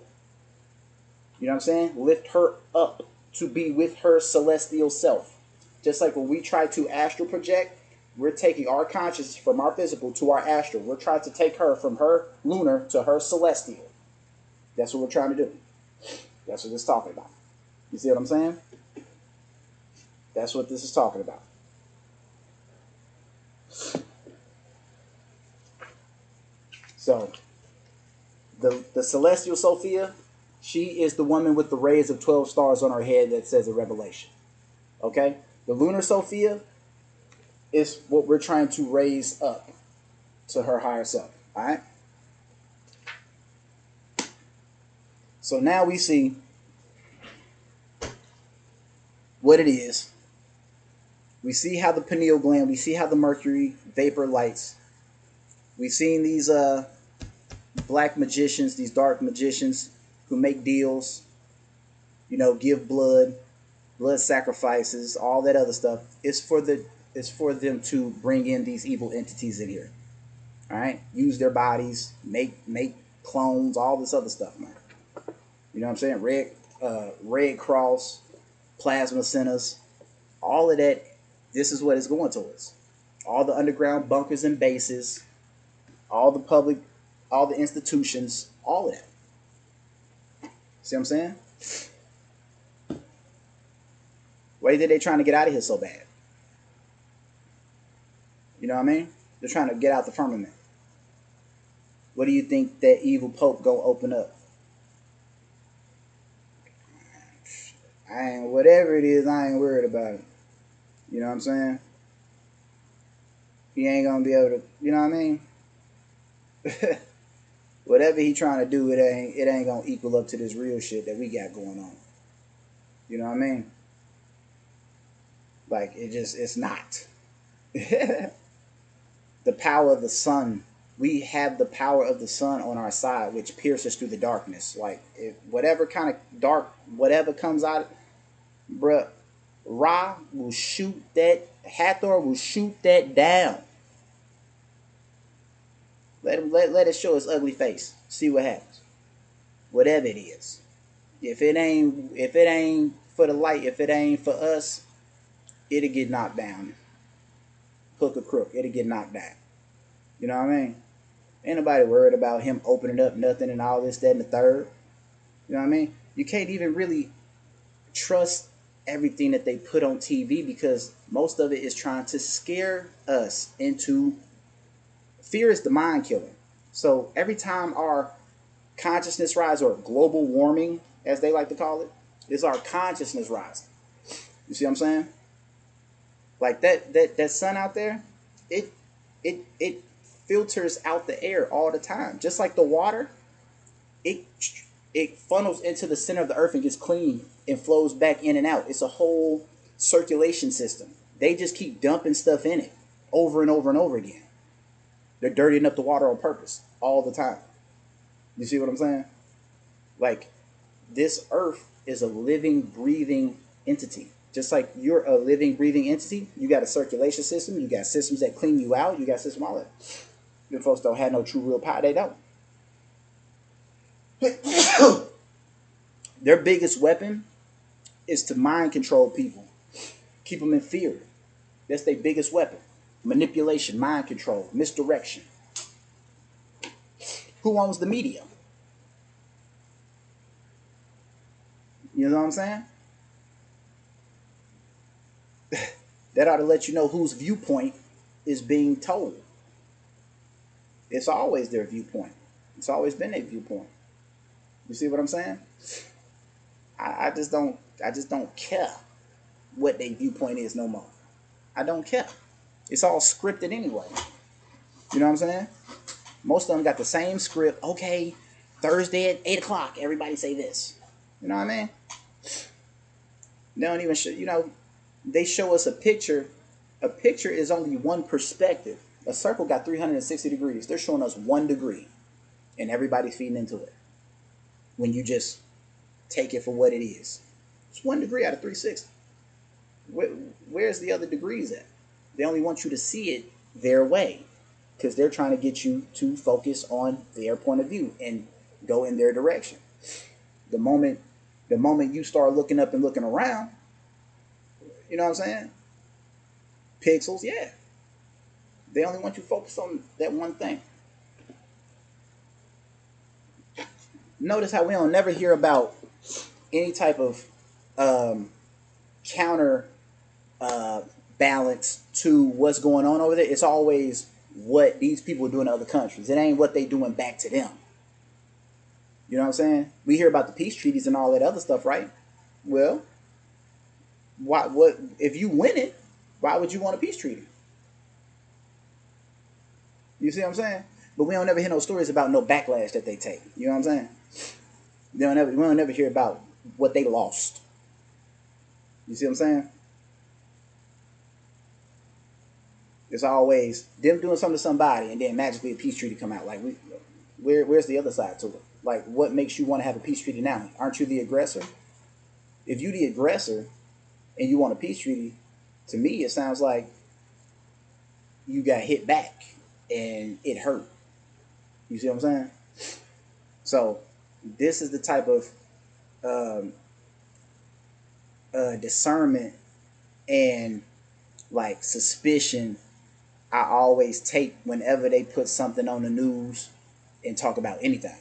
You know what I'm saying? Lift her up to be with her celestial self. Just like when we try to astral project, we're taking our consciousness from our physical to our astral. We're trying to take her from her lunar to her celestial. That's what we're trying to do. That's what this is talking about. You see what I'm saying? That's what this is talking about. So, the celestial Sophia, she is the woman with the rays of 12 stars on her head that says in Revelation. Okay? The lunar Sophia is what we're trying to raise up to her higher self. All right? So now we see what it is. We see how the pineal gland, we see how the mercury vapor lights. We've seen these black magicians, these dark magicians who make deals, give blood sacrifices, all that other stuff. It's for them to bring in these evil entities in here. All right, use their bodies, make clones, all this other stuff, man. You know what I'm saying? Red Cross, plasma centers, all of that. This is what it's going towards. All the underground bunkers and bases, all the public, all the institutions, all of that. See what I'm saying? Why are they trying to get out of here so bad? You know what I mean? They're trying to get out the firmament. What do you think that evil Pope gonna open up? Whatever it is, I ain't worried about it. You know what I'm saying? He ain't gonna be able to, you know what I mean? Whatever he trying to do, it ain't gonna equal up to this real shit that we got going on. You know what I mean? Like, it's not. The power of the sun. We have the power of the sun on our side, which pierces through the darkness. Like, if whatever kind of dark, whatever comes out, bruh, Ra will shoot that, Hathor will shoot that down. Let it show its ugly face. See what happens. Whatever it is. If it ain't for the light, if it ain't for us, it'll get knocked down. Hook or crook, it'll get knocked down. You know what I mean? Ain't nobody worried about him opening up nothing and all this, that, and the third. You know what I mean? You can't even really trust everything that they put on TV because most of it is trying to scare us into fear is the mind killer. So every time our consciousness rise, or global warming, as they like to call it, is our consciousness rising. You see what I'm saying? Like that sun out there, it filters out the air all the time. Just like the water, it funnels into the center of the earth and gets clean and flows back in and out. It's a whole circulation system. They just keep dumping stuff in it over and over and over again. They're dirtying up the water on purpose all the time. You see what I'm saying? Like, this earth is a living, breathing entity. Just like you're a living, breathing entity, you got a circulation system, you got systems that clean you out, you got systems all that. Them folks don't have no true real power. They don't. Their biggest weapon is to mind control people. Keep them in fear. That's their biggest weapon. Manipulation, mind control, misdirection. Who owns the media? You know what I'm saying? That ought to let you know whose viewpoint is being told. It's always their viewpoint. It's always been their viewpoint. You see what I'm saying? I just don't care what their viewpoint is no more. I don't care. It's all scripted anyway. You know what I'm saying? Most of them got the same script. Okay, Thursday at 8 o'clock, everybody say this. You know what I mean? They don't even show, they show us a picture. A picture is only one perspective. A circle got 360 degrees. They're showing us 1 degree, and everybody's feeding into it. When you just take it for what it is. It's 1 degree out of 360. Where's the other degrees at? They only want you to see it their way because they're trying to get you to focus on their point of view and go in their direction. The moment you start looking up and looking around, you know what I'm saying? Pixels, yeah. They only want you to focus on that one thing. Notice how we don't never hear about any type of counter balance to what's going on over there. It's always what these people are doing in other countries. It ain't what they doing back to them. You know what I'm saying? We hear about the peace treaties and all that other stuff, right? Well, what if you win it, why would you want a peace treaty? You see what I'm saying? But we don't ever hear no stories about no backlash that they take. You know what I'm saying? We don't ever hear about what they lost. You see what I'm saying? It's always them doing something to somebody and then magically a peace treaty come out. Like, Where's the other side to it? Like, what makes you want to have a peace treaty now? Aren't you the aggressor? If you the aggressor and you want a peace treaty, to me it sounds like you got hit back and it hurt. You see what I'm saying? So this is the type of um, discernment and like suspicion I always take whenever they put something on the news and talk about anything.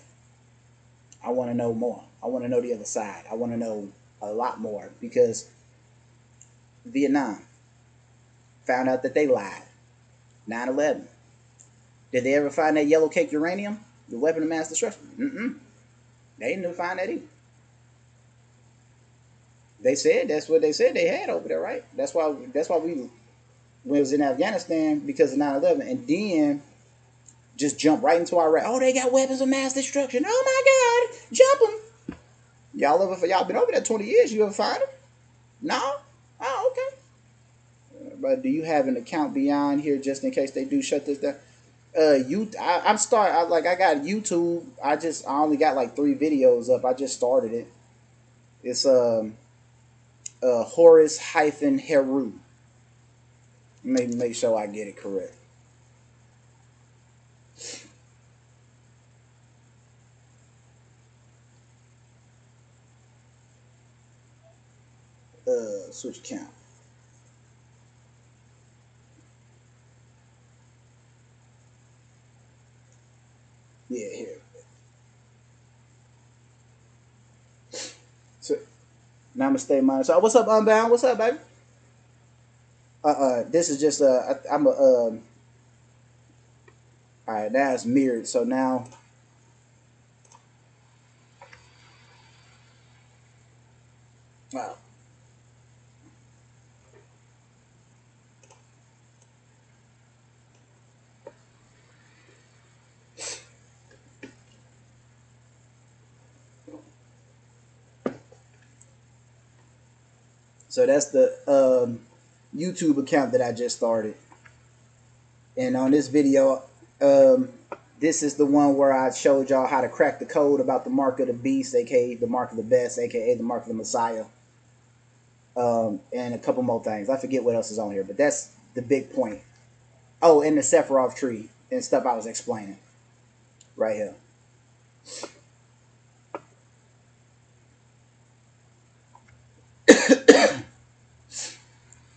I want to know more. I want to know the other side. I want to know a lot more because Vietnam found out that they lied. 9/11. Did they ever find that yellow cake uranium, the weapon of mass destruction? Mm-mm. They didn't find that either. They said that's what they said they had over there, right? That's why we when it was in Afghanistan because of 9/11, and then just jump right into Iraq. Oh, they got weapons of mass destruction. Oh my God, jump them! Y'all been over there 20 years. You ever find them? No. Oh, okay. But do you have an account beyond here just in case they do shut this down? I got YouTube. I only got like 3 videos up. I just started it. It's Horace hyphen Heru. Maybe make sure I get it correct. Switch account. Yeah, here. So Namaste, man. So what's up, Unbound? What's up, baby? This is just I'm a all right. Now it's mirrored. So now, wow. So that's the YouTube account that I just started. And on this video, um, this is the one where I showed y'all how to crack the code about the mark of the beast, aka the mark of the best, aka the mark of the Messiah, and a couple more things. I forget what else is on here, but that's the big point. Oh, and the Sephiroth tree and stuff I was explaining right here.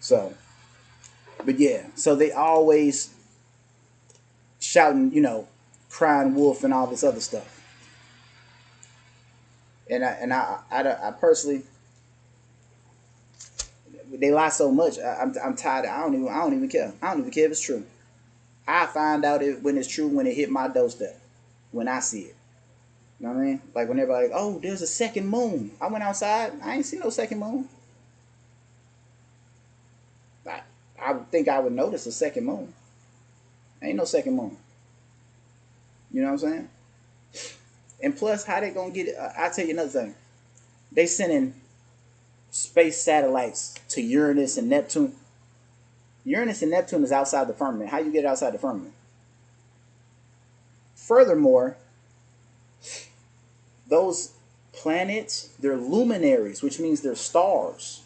So, but yeah, so they always shouting, crying wolf and all this other stuff. And I personally, they lie so much. I'm tired. I don't even care. I don't even care if it's true. I find out when it's true when it hit my doorstep, when I see it. You know what I mean? Like when everybody, like, oh, there's a second moon. I went outside. I ain't seen no second moon. I, I would think I would notice a second moon. Ain't no second moon. You know what I'm saying? And plus, how they gonna get it? I'll tell you another thing. They sending space satellites to Uranus and Neptune. Uranus and Neptune is outside the firmament. How you get it outside the firmament? Furthermore, those planets, they're luminaries, which means they're stars.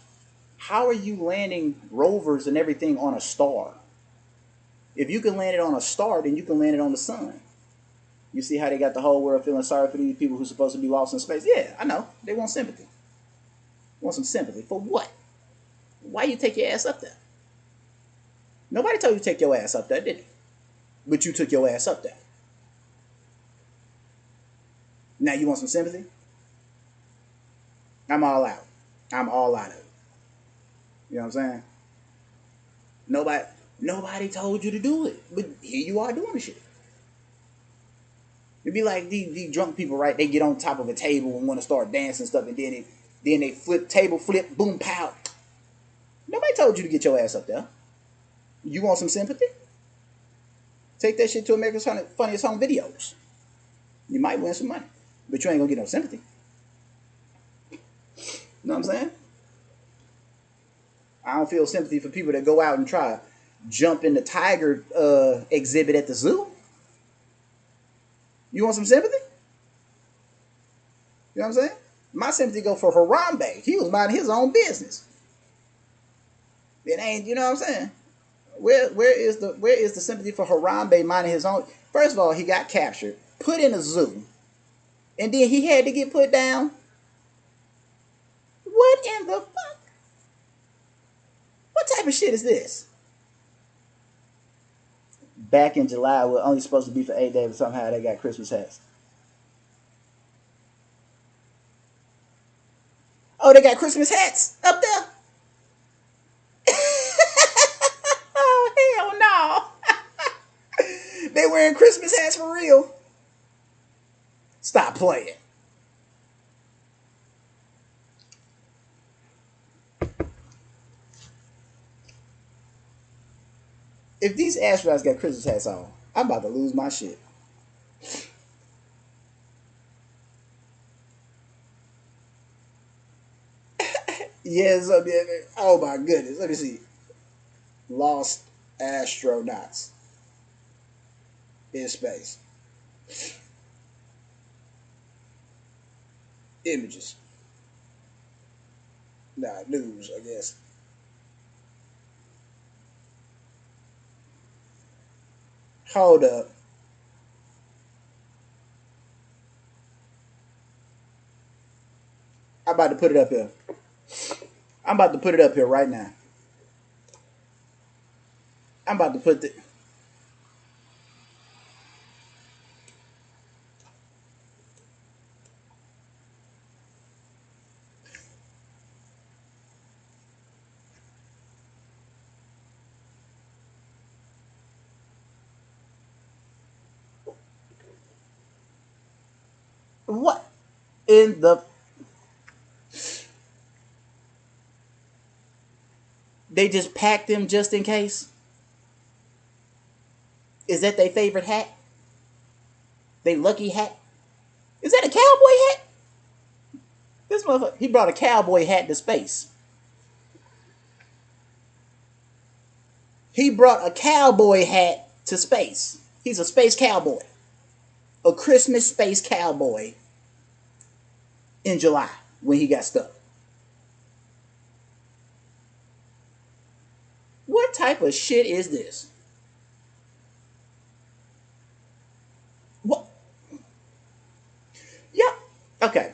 How are you landing rovers and everything on a star? If you can land it on a star, then you can land it on the sun. You see how they got the whole world feeling sorry for these people who's supposed to be lost in space? Yeah, I know. They want sympathy. Want some sympathy. For what? Why you take your ass up there? Nobody told you to take your ass up there, did they? But you took your ass up there. Now you want some sympathy? I'm all out. I'm all out of it. You know what I'm saying? Nobody told you to do it. But here you are doing the shit. It'd be like these drunk people, right? They get on top of a table and want to start dancing and stuff, and then they flip, boom, pow. Nobody told you to get your ass up there. You want some sympathy? Take that shit to America's Funniest Home Videos. You might win some money, but you ain't gonna get no sympathy. You know what I'm saying? I don't feel sympathy for people that go out and try to jump in the tiger exhibit at the zoo. You want some sympathy? You know what I'm saying? My sympathy go for Harambe. He was minding his own business. It ain't, you know what I'm saying? Where is the sympathy for Harambe minding his own? First of all, he got captured, put in a zoo, and then he had to get put down. What in the fuck? What type of shit is this? Back in July, we're only supposed to be for 8 days, but somehow they got Christmas hats. Oh, they got Christmas hats up there. Oh hell no! They wearing Christmas hats for real. Stop playing. If these astronauts got Christmas hats on, I'm about to lose my shit. Yes, oh my goodness. Let me see. Lost astronauts in space. Images. Nah, news, I guess. Hold up. I'm about to put it up here. I'm about to put it up here right now. I'm about to put the. What in the. They just packed them just in case? Is that their favorite hat? They lucky hat? Is that a cowboy hat? This motherfucker, he brought a cowboy hat to space. He brought a cowboy hat to space. He's a space cowboy. A Christmas space cowboy in July when he got stuck. What type of shit is this? What? Yeah. Okay.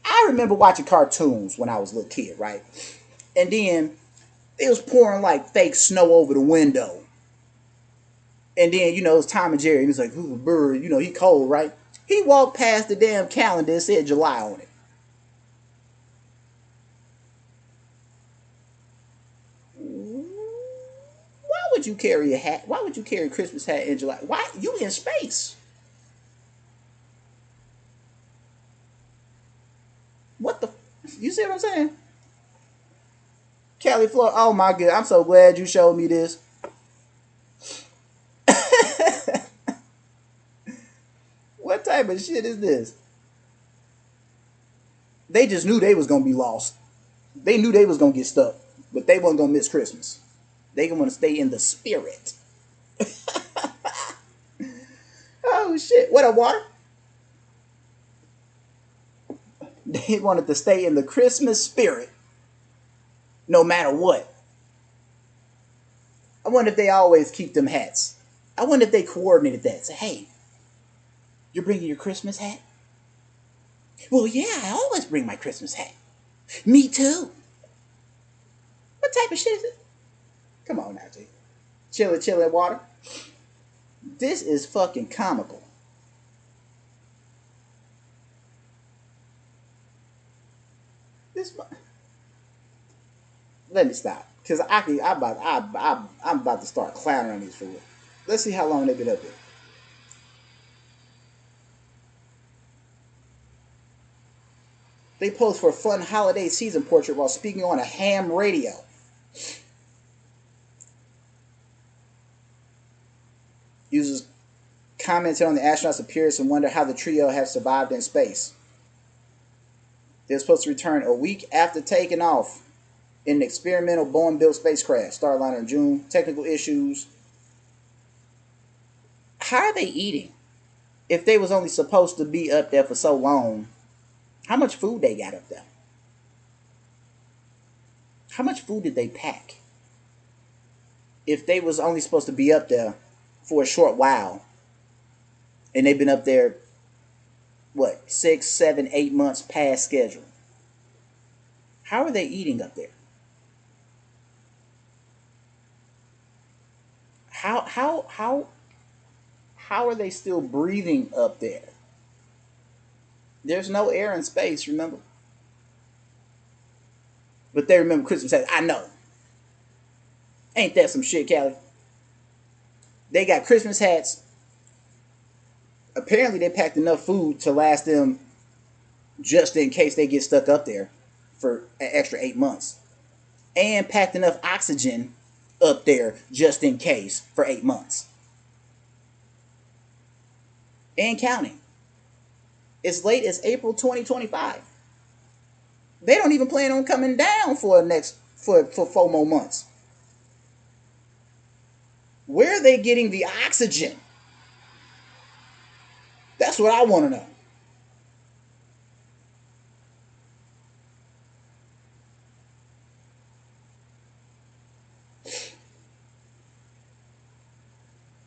I remember watching cartoons when I was a little kid, right? And then it was pouring like fake snow over the window. And then, it was Tom and Jerry. And he's like, ooh, bird, he cold, right? He walked past the damn calendar and said July on it. Why would you carry a hat? Why would you carry a Christmas hat in July? Why? You in space. What the? You see what I'm saying? Cali, Florida. Oh my god! I'm so glad you showed me this. What type of shit is this? They just knew they was gonna be lost. They knew they was gonna get stuck, but they wasn't gonna miss Christmas. They gonna want to stay in the spirit. Oh shit! What a water? They wanted to stay in the Christmas spirit, no matter what. I wonder if they always keep them hats. I wonder if they coordinated that. Say, hey, you're bringing your Christmas hat? Well, yeah, I always bring my Christmas hat. Me too. What type of shit is it? Come on now, G. Chili water. This is fucking comical. This. Let me stop, cause I'm about to start clowning on these for real. Let's see how long they been up here. They posed for a fun holiday season portrait while speaking on a ham radio. Users commented on the astronauts' appearance and wonder how the trio have survived in space. They're supposed to return a week after taking off in an experimental Boeing-built spacecraft, Starliner in June. Technical issues. How are they eating? If they was only supposed to be up there for so long, how much food they got up there? How much food did they pack? If they was only supposed to be up there for a short while, and they've been up there, what, 6, 7, 8 months past schedule, how are they eating up there? How are they still breathing up there? There's no air in space, remember? But they remember Christmas hats. I know. Ain't that some shit, Callie? They got Christmas hats. Apparently, they packed enough food to last them just in case they get stuck up there for an extra 8 months. And packed enough oxygen up there just in case for 8 months. And counting. As late as April 2025. They don't even plan on coming down for 4 more months. Where are they getting the oxygen? That's what I want to know.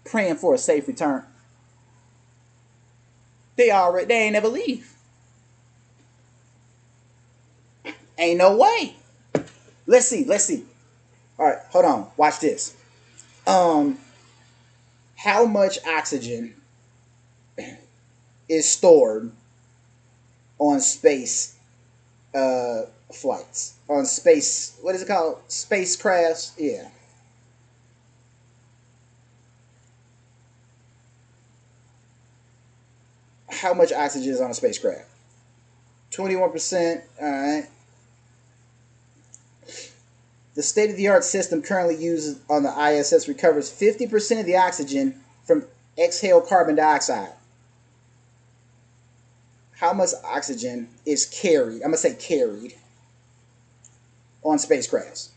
Praying for a safe return. They ain't never leave. Ain't no way. Let's see. All right, hold on. Watch this. How much oxygen is stored on space flights? On space, what is it called? Spacecrafts? Yeah. How much oxygen is on a spacecraft? 21%. All right. The state-of-the-art system currently used on the ISS recovers 50% of the oxygen from exhaled carbon dioxide. How much oxygen is carried? I'm going to say carried on spacecrafts.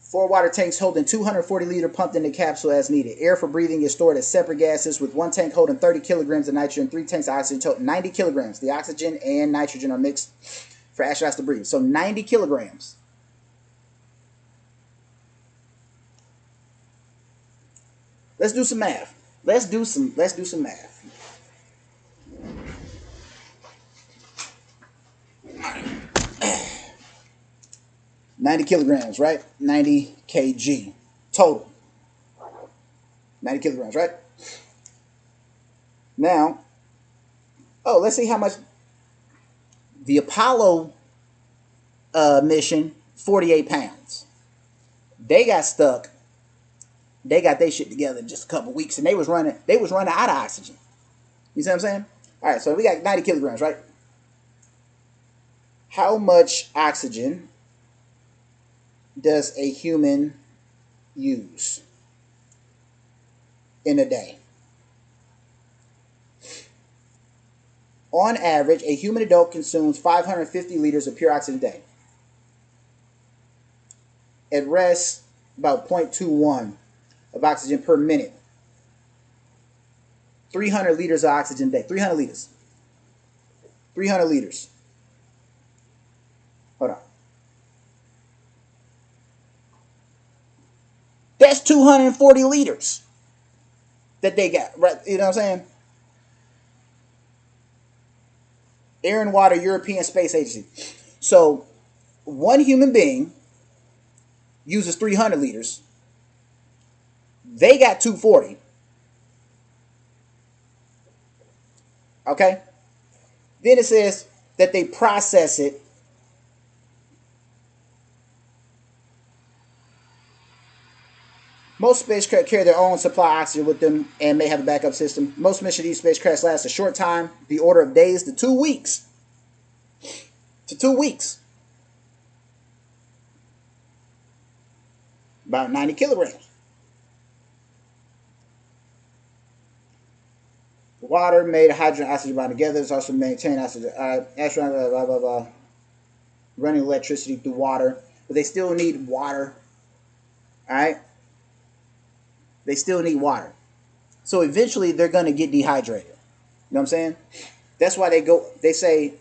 4 water tanks holding 240 liters pumped in the capsule as needed. Air for breathing is stored as separate gases, with 1 tank holding 30 kilograms of nitrogen, 3 tanks of oxygen total 90 kilograms. The oxygen and nitrogen are mixed for astronauts to breathe. So 90 kilograms. Let's do some math. Let's do some math. 90 kilograms, right? 90 kg total. 90 kilograms, right? Now, let's see how much the Apollo mission, 48 pounds. They got stuck. They got their shit together in just a couple weeks, and they was running out of oxygen. You see what I'm saying? All right, so we got 90 kilograms, right? How much oxygen does a human use in a day? On average, a human adult consumes 550 liters of pure oxygen a day. At rest, about 0.21 of oxygen per minute. 300 liters of oxygen a day. 300 liters. 300 liters. Hold on. That's 240 liters that they got, right? You know what I'm saying? Air and Water European Space Agency. So, one human being uses 300 liters. They got 240. Okay? Then it says that they process it. Most spacecraft carry their own supply of oxygen with them and may have a backup system. Most missions of these spacecrafts last a short time, the order of days to 2 weeks. To 2 weeks. About 90 kilograms. The water made hydrogen and oxygen bond together. It's also maintained oxygen. Astronaut, blah, blah, blah. Running electricity through water. But they still need water. Alright? They still need water. So eventually they're gonna get dehydrated. You know what I'm saying? That's why they say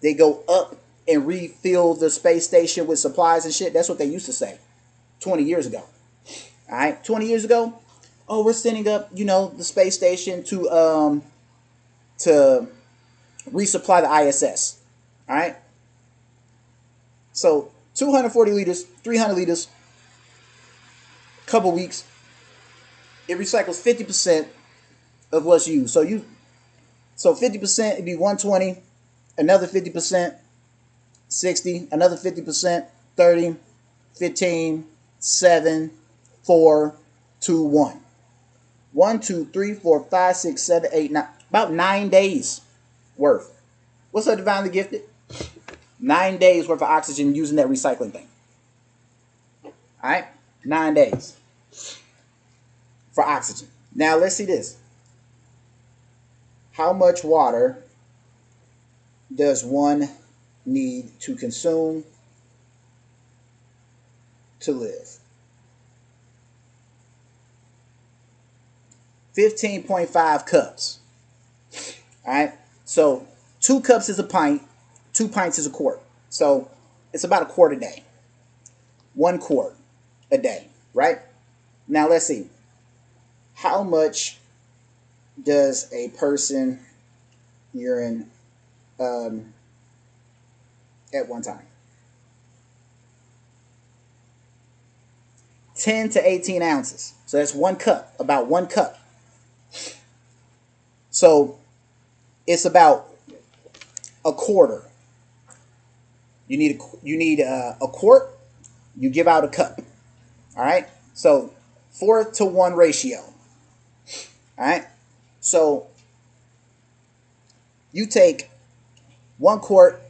they go up and refill the space station with supplies and shit. That's what they used to say 20 years ago. All right, 20 years ago, oh, we're sending up, the space station to resupply the ISS. All right, so 240 liters, 300 liters, couple weeks, it recycles 50% of what's used. So 50% it'd be 120, another 50%, 60, another 50%, 30, 15, 7, 4, 2, 1. 1, 2, 3, 4, 5, 6, 7, 8, 9. About 9 days worth. What's up, divinely gifted? 9 days worth of oxygen using that recycling thing. All right? 9 days for oxygen. Now, let's see this. How much water does one need to consume to live? 15.5 cups. All right. So 2 cups is a pint. 2 pints is a quart. So it's about a quart a day. 1 quart a day. Right. Now let's see. How much does a person urine at one time? 10 to 18 ounces. So that's 1 cup. About 1 cup. So it's about a quarter. You need a quart. You give out a cup. All right. So 4-to-1 ratio. All right. So you take 1 quart.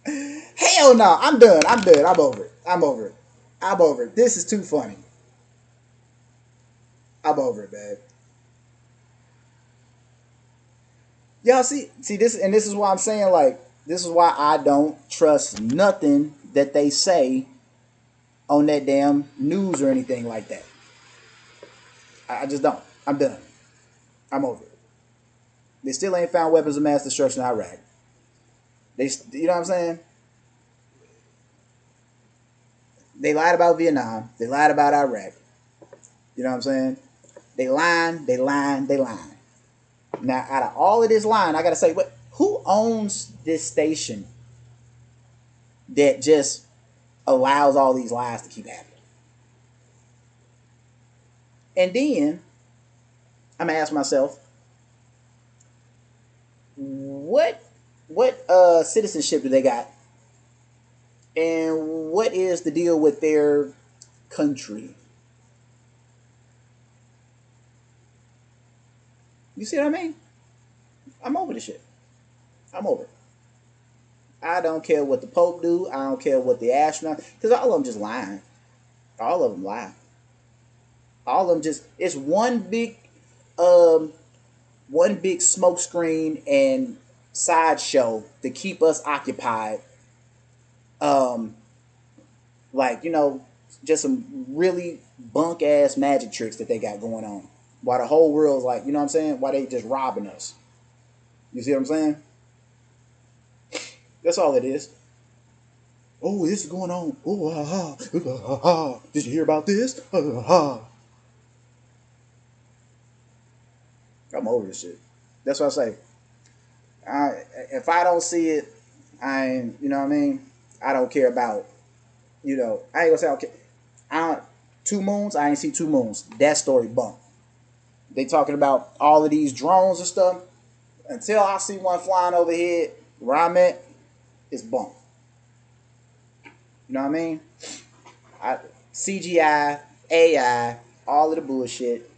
Hell no. I'm done. I'm over it. I'm over it. This is too funny. I'm over it, man. Y'all see this, and this is why I'm saying, like, this is why I don't trust nothing that they say on that damn news or anything like that. I just don't. I'm done. I'm over it. They still ain't found weapons of mass destruction in Iraq. You know what I'm saying? They lied about Vietnam. They lied about Iraq. You know what I'm saying? They lying. Now, out of all of this lying, I gotta say, who owns this station that just allows all these lies to keep happening? And then I'm gonna ask myself, what citizenship do they got, and what is the deal with their country? You see what I mean? I'm over this shit. I'm over it. I don't care what the Pope do. I don't care what the astronaut, because all of them just lying. All of them lie. All of them just, it's one big smoke screen and sideshow to keep us occupied. Like, just some really bunk ass magic tricks that they got going on. While the whole world's like, you know what I'm saying? Why they just robbing us. You see what I'm saying? That's all it is. Oh, this is going on. Oh, ha, ha, ha, ha. Did you hear about this? Ha, ha. I'm over this shit. That's what I say. If I don't see it, I ain't, you know what I mean? I don't care about, I ain't gonna say I don't care. 2 moons, I ain't see 2 moons. That story bump. They talking about all of these drones and stuff. Until I see one flying overhead where I'm at, it's bump. You know what I mean? CGI, AI, all of the bullshit.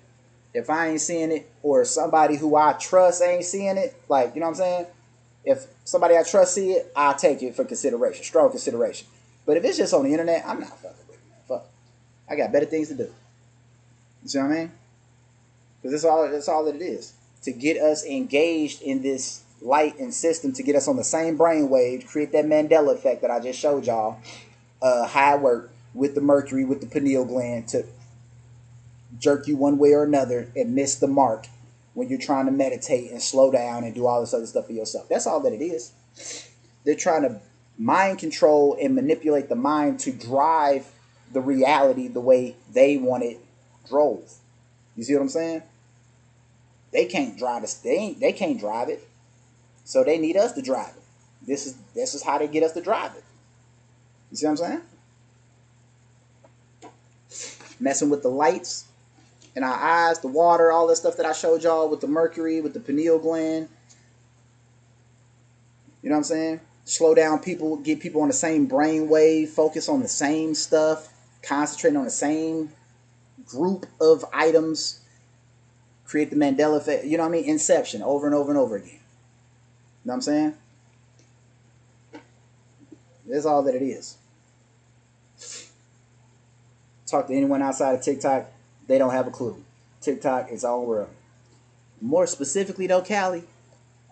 If I ain't seeing it, or somebody who I trust ain't seeing it, like, you know what I'm saying? If somebody I trust see it, I'll take it for consideration, strong consideration. But if it's just on the internet, I'm not fucking with it. Fuck. I got better things to do. You see what I mean? Because that's all that it is. To get us engaged in this light and system, to get us on the same brainwave, create that Mandela effect that I just showed y'all, how it work. with the mercury, with the pineal gland to jerk you one way or another and miss the mark when you're trying to meditate and slow down and do all this other stuff for yourself. That's all that it is. They're trying to mind control and manipulate the mind to drive the reality the way they want it drove. You see what I'm saying? They can't drive us. They can't drive it. So they need us to drive it. This is how they get us to drive it. You see what I'm saying? Messing with the lights in our eyes, the water, all that stuff that I showed y'all with the mercury, with the pineal gland. You know what I'm saying? Slow down people, get people on the same brain wave, focus on the same stuff, concentrating on the same group of items, create the Mandela effect. You know what I mean? Inception, over and over and over again. You know what I'm saying? That's all that it is. Talk to anyone outside of TikTok, they don't have a clue. TikTok is all world. More specifically though, Callie,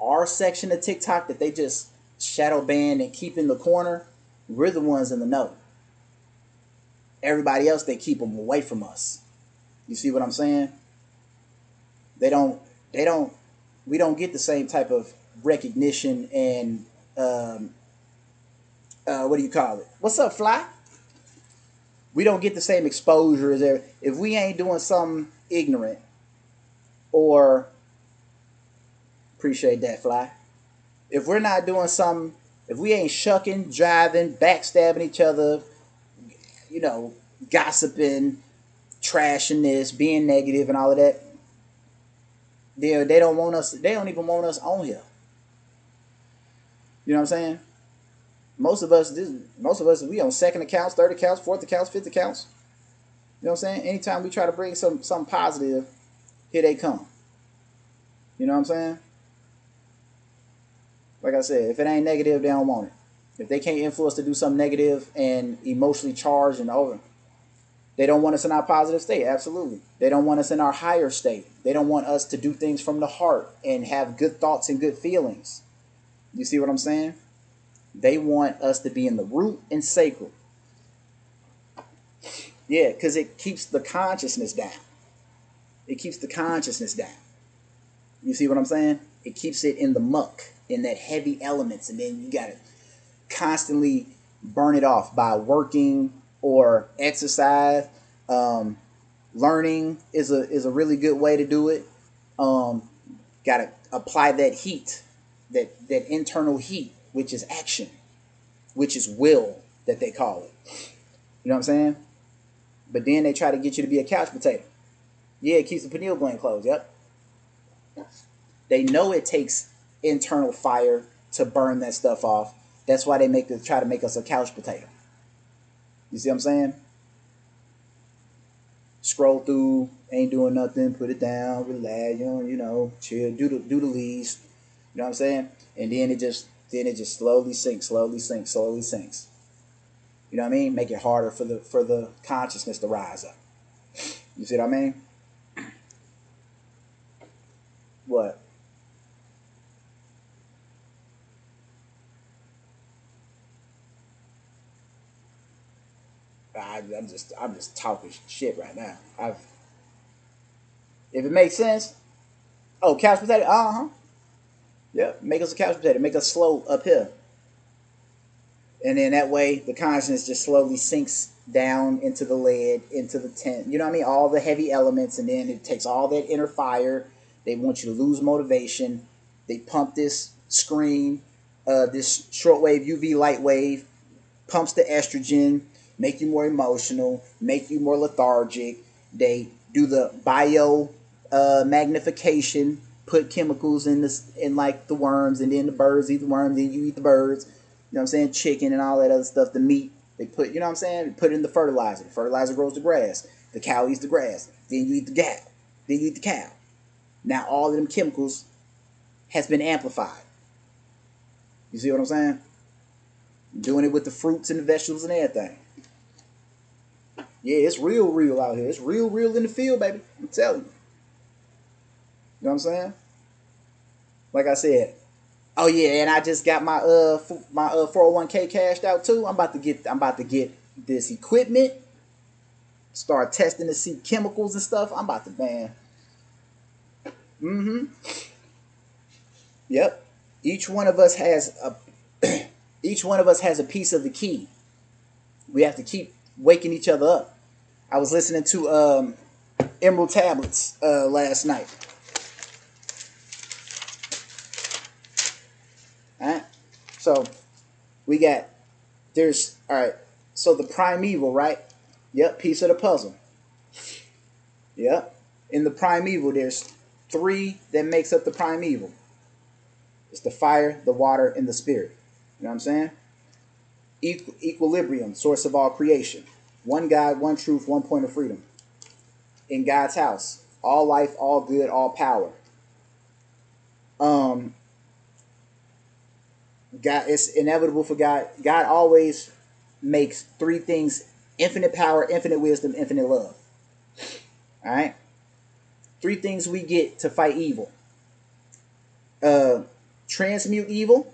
our section of TikTok that they just shadow ban and keep in the corner, we're the ones in the know. Everybody else, they keep them away from us. You see what I'm saying? We don't get the same type of recognition and what do you call it? What's up, Fly? We don't get the same exposure as there. If we ain't doing something ignorant or appreciate that, Fly. If we're not doing something, if we ain't shucking, jiving, backstabbing each other, you know, gossiping, trashing this, being negative and all of that, they don't want us, they don't even want us on here. You know what I'm saying? Most of us, we on second accounts, third accounts, fourth accounts, fifth accounts. You know what I'm saying? Anytime we try to bring something positive, here they come. You know what I'm saying? Like I said, if it ain't negative, they don't want it. If they can't influence to do something negative and emotionally charged and over, they don't want us in our positive state. Absolutely. They don't want us in our higher state. They don't want us to do things from the heart and have good thoughts and good feelings. You see what I'm saying? They want us to be in the root and sacral. Yeah, because it keeps the consciousness down. It keeps the consciousness down. You see what I'm saying? It keeps it in the muck, in that heavy elements, and then you got to constantly burn it off by working or exercise. Learning is a really good way to do it. Got to apply that heat, that internal heat, which is action, which is will, that they call it. You know what I'm saying? But then they try to get you to be a couch potato. Yeah, it keeps the pineal gland closed. Yep. They know it takes internal fire to burn that stuff off. That's why they try to make us a couch potato. You see what I'm saying? Scroll through, ain't doing nothing, put it down, relax, you know, chill, do the leaves. You know what I'm saying? And then it just slowly sinks, slowly sinks, slowly sinks. You know what I mean? Make it harder for the consciousness to rise up. You see what I mean? What? I'm just talking shit right now. If it makes sense. Oh, couch potato. Yep. Make us a couch potato. Make us slow up here. And then that way the consciousness just slowly sinks down into the lead, into the tent. You know what I mean? All the heavy elements, and then it takes all that inner fire. They want you to lose motivation. They pump this screen, this shortwave UV light wave, pumps the estrogen, make you more emotional, make you more lethargic. They do the bio magnification, put chemicals in like the worms, and then the birds eat the worms, then you eat the birds. You know what I'm saying? Chicken and all that other stuff, the meat. They put, you know what I'm saying? They put in the fertilizer. The fertilizer grows the grass. The cow eats the grass. Then you eat the cow. Then you eat the cow. Now all of them chemicals has been amplified. You see what I'm saying? Doing it with the fruits and the vegetables and everything. Yeah, it's real out here. It's real in the field, baby. I'm telling you. You know what I'm saying? Like I said. Oh yeah, and I just got my 401k cashed out too. I'm about to get this equipment, start testing to see chemicals and stuff. I'm about to, man. Mm-hmm. Yep. Each one of us has a each one of us has a piece of the key. We have to keep waking each other up. I was listening to Emerald Tablets last night. All right. So we got there's all right. So the primeval, right? Yep, piece of the puzzle. Yep. In the primeval, there's three that makes up the primeval. It's the fire, the water, and the spirit. You know what I'm saying? Equilibrium, source of all creation. One God, one truth, one point of freedom. In God's house, all life, all good, all power. God, it's inevitable for God. God always makes three things: infinite power, infinite wisdom, infinite love. All right? Three things we get to fight evil. Transmute evil,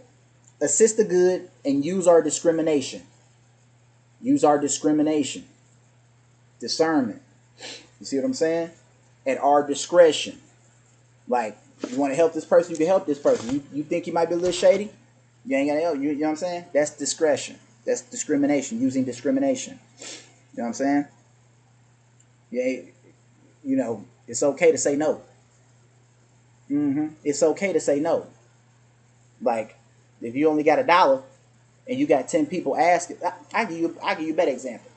assist the good, and use our discrimination. Use our discrimination. Discernment. You see what I'm saying? At our discretion. Like, you want to help this person, you can help this person. You think he might be a little shady? You ain't got to help. You know what I'm saying? That's discretion. That's discrimination. Using discrimination. You know what I'm saying? Yeah, you know, it's okay to say no. It's okay to say no. Like, if you only got $1 and you got 10 people asking, I give you a better example.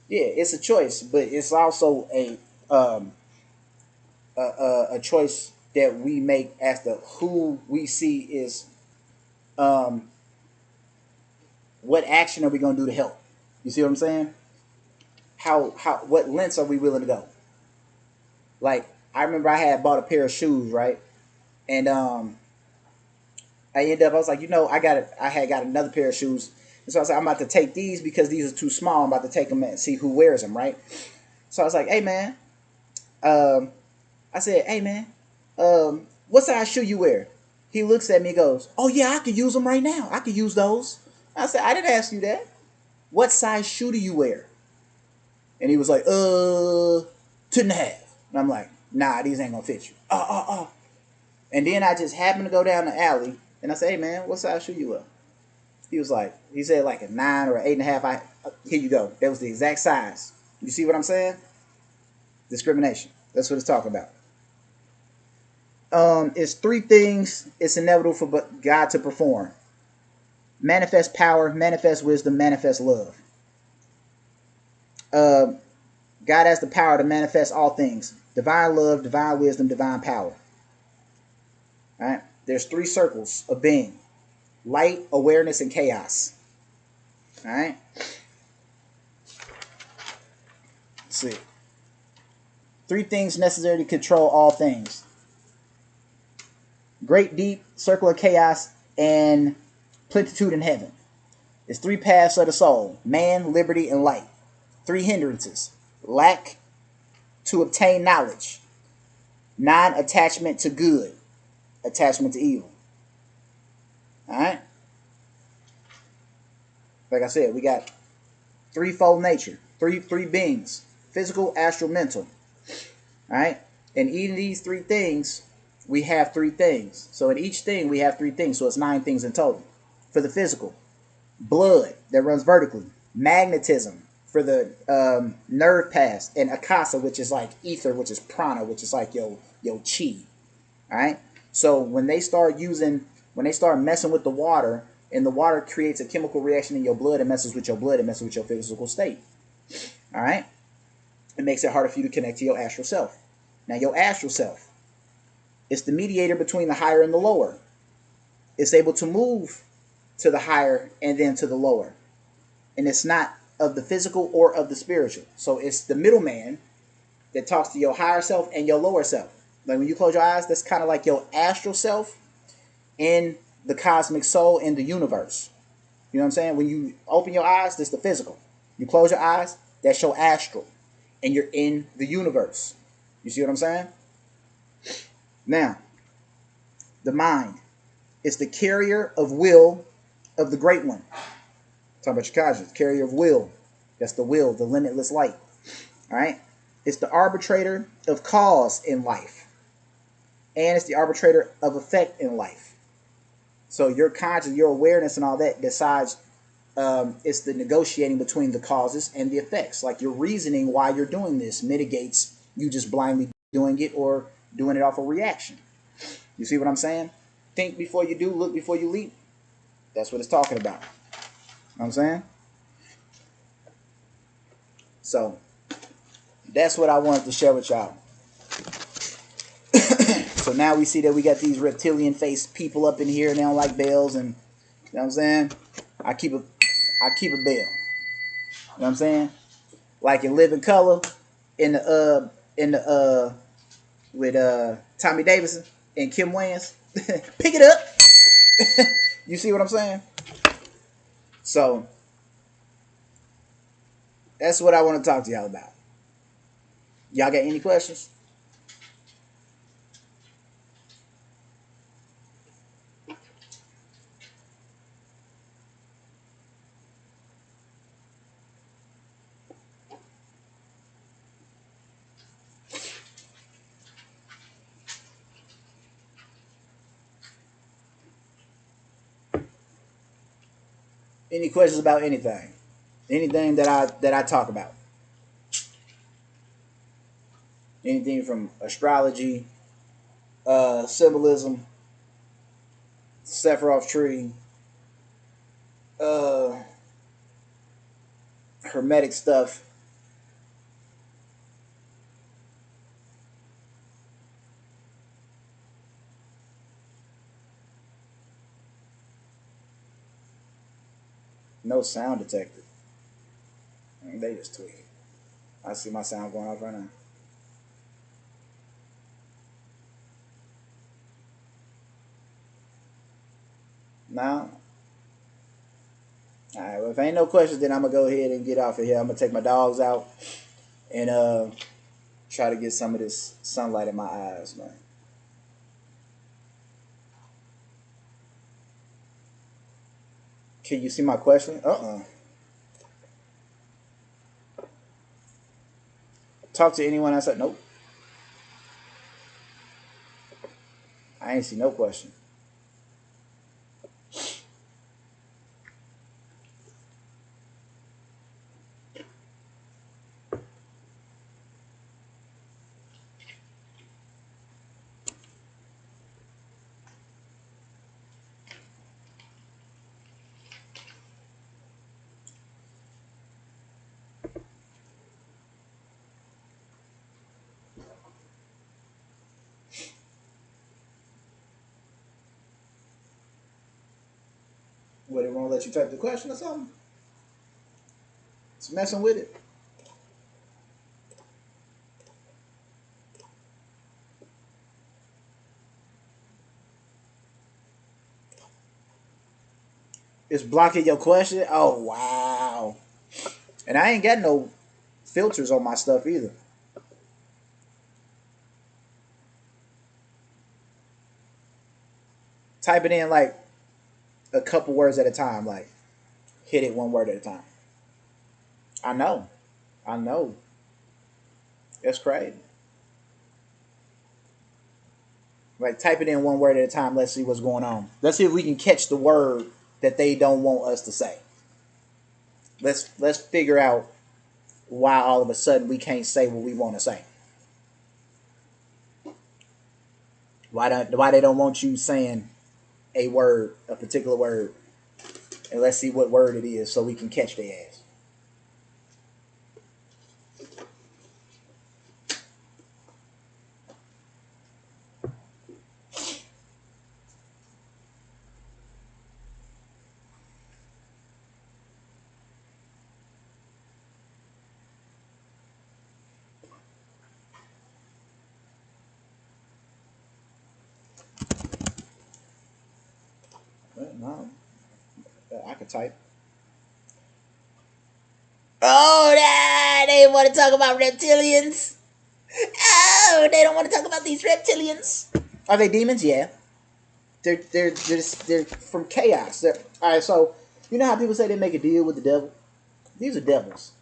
Yeah, it's a choice, but it's also a choice that we make as to who we see is what action are we gonna do to help? You see what I'm saying? How what lengths are we willing to go? Like, I remember I had bought a pair of shoes, right? And I was like, I had got another pair of shoes. And so I was like, I'm about to take these because these are too small. I'm about to take them and see who wears them, right? So I was like, hey man, I said, hey man, what size shoe you wear? He looks at me and goes, oh yeah, I could use them right now. I could use those. I said, I didn't ask you that. What size shoe do you wear? And he was like, 2.5. And I'm like, nah, these ain't gonna fit you. And then I just happened to go down the alley and I said, hey man, what size shoe you wear? He said like a 9 or 8.5. Here you go. That was the exact size. You see what I'm saying? Discrimination. That's what it's talking about. It's three things it's inevitable for God to perform: manifest power, manifest wisdom, manifest love. God has the power to manifest all things: divine love, divine wisdom, divine power. All right? There's three circles of being: light, awareness, and chaos. All right? Let's see. Three things necessary to control all things: great deep, circle of chaos, and plenitude in heaven. There's three paths of the soul: man, liberty, and light. Three hindrances: lack to obtain knowledge, non-attachment to good, attachment to evil. All right? Like I said, we got threefold nature, three beings: physical, astral, mental. All right? And in these three things, we have three things. So in each thing, we have three things. So it's 9 things in total. For the physical, blood that runs vertically, magnetism for the nerve paths, and akasa, which is like ether, which is prana, which is like your chi. All right? So when they start messing with the water, and the water creates a chemical reaction in your blood, it messes with your blood, it messes with your physical state. All right? It makes it harder for you to connect to your astral self. Now, your astral self, it's the mediator between the higher and the lower. It's able to move to the higher and then to the lower. And it's not of the physical or of the spiritual. So it's the middleman that talks to your higher self and your lower self. Like when you close your eyes, that's kind of like your astral self in the cosmic soul in the universe. You know what I'm saying? When you open your eyes, that's the physical. You close your eyes, that's your astral. And you're in the universe. You see what I'm saying? Now, the mind is the carrier of will of the great one. Talking about your conscience, carrier of will. That's the will, the limitless light. All right. It's the arbitrator of cause in life, and it's the arbitrator of effect in life. So your conscience, your awareness, and all that decides. It's the negotiating between the causes and the effects. Like your reasoning why you're doing this mitigates you just blindly doing it or doing it off a reaction. You see what I'm saying? Think before you do, look before you leap. That's what it's talking about. You know what I'm saying? So that's what I wanted to share with y'all. So now we see that we got these reptilian faced people up in here and they don't like bells, and you know what I'm saying? I keep a bell. You know what I'm saying? Like in Living Color, in the with Tommy Davidson and Kim Wayans. Pick it up. You see what I'm saying? So that's what I want to talk to y'all about. Y'all got any questions? Any questions about anything? Anything that I talk about? Anything from astrology, symbolism, Sephiroth tree, uh, hermetic stuff. No sound detected. They just tweak. I see my sound going off right now. Now, all right. Well, if ain't no questions, then I'm gonna go ahead and get off of here. I'm gonna take my dogs out and try to get some of this sunlight in my eyes, man. Can you see my question? Talk to anyone I said nope. I ain't see no question. What, it won't let you type the question or something? It's messing with it. It's blocking your question? Oh, wow. And I ain't got no filters on my stuff either. Type it in like a couple words at a time. Like, hit it one word at a time. I know. I know. That's crazy. Like, type it in one word at a time. Let's see what's going on. Let's see if we can catch the word that they don't want us to say. Let's figure out why all of a sudden we can't say what we want to say. Why they don't want you saying a word, a particular word, and let's see what word it is so we can catch their ass. Well, no, I could type. Oh, they want to talk about reptilians. Oh, they don't want to talk about these reptilians. Are they demons? Yeah. They're from chaos. All right, so You know how people say they make a deal with the devil? These are devils.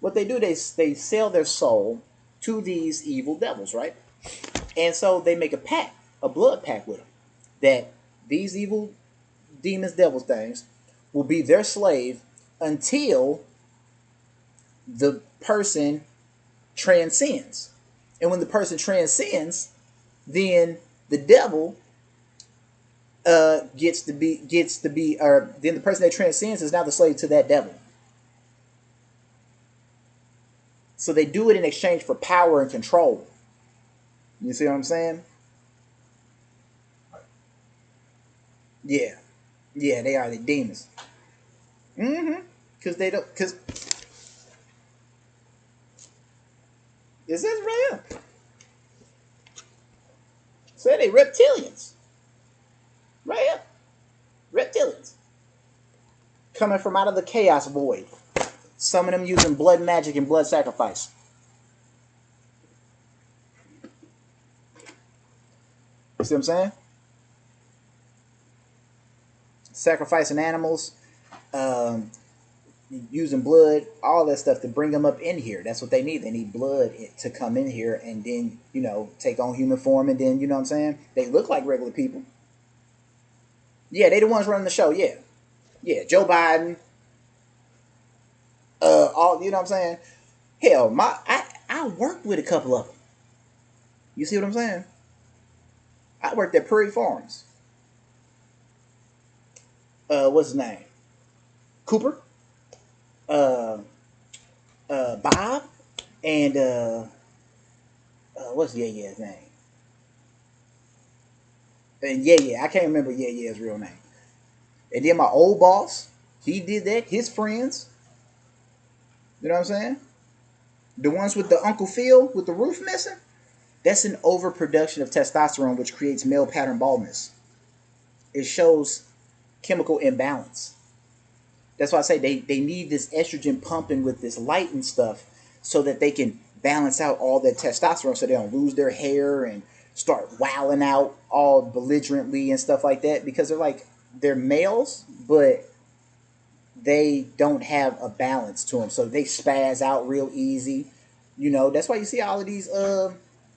What they do, they sell their soul to these evil devils, right? And so they make a pact, a blood pact with them, that these evil demons, devils, things will be their slave until the person transcends. And when the person transcends, then the devil gets to be, or then the person that transcends is now the slave to that devil. So they do it in exchange for power and control. You see what I'm saying? Yeah, yeah, they are the demons. Mm-hmm. Because they don't. Because this is real. Say they reptilians, right here. Reptilians coming from out of the chaos void. Some of them using blood magic and blood sacrifice. You see what I'm saying? Sacrificing animals, um, using blood, all that stuff to bring them up in here. That's what they need. They need blood to come in here and then, take on human form. And then, you know what I'm saying? They look like regular people. Yeah, they the ones running the show. Yeah. Yeah, Joe Biden, all, you know what I'm saying? Hell, I worked with a couple of them. You see what I'm saying? I worked at Prairie Farms. What's his name? Cooper, uh, Bob, and what's Ye's name? And yeah, I can't remember Ye's real name. And then my old boss, he did that. His friends, you know what I'm saying? The ones with the Uncle Phil with the roof missing. That's an overproduction of testosterone, which creates male pattern baldness. It shows chemical imbalance. That's why I say they need this estrogen pumping with this light and stuff so that they can balance out all that testosterone so they don't lose their hair and start wilding out all belligerently and stuff like that, because they're males, but they don't have a balance to them. So they spaz out real easy. That's why you see all of these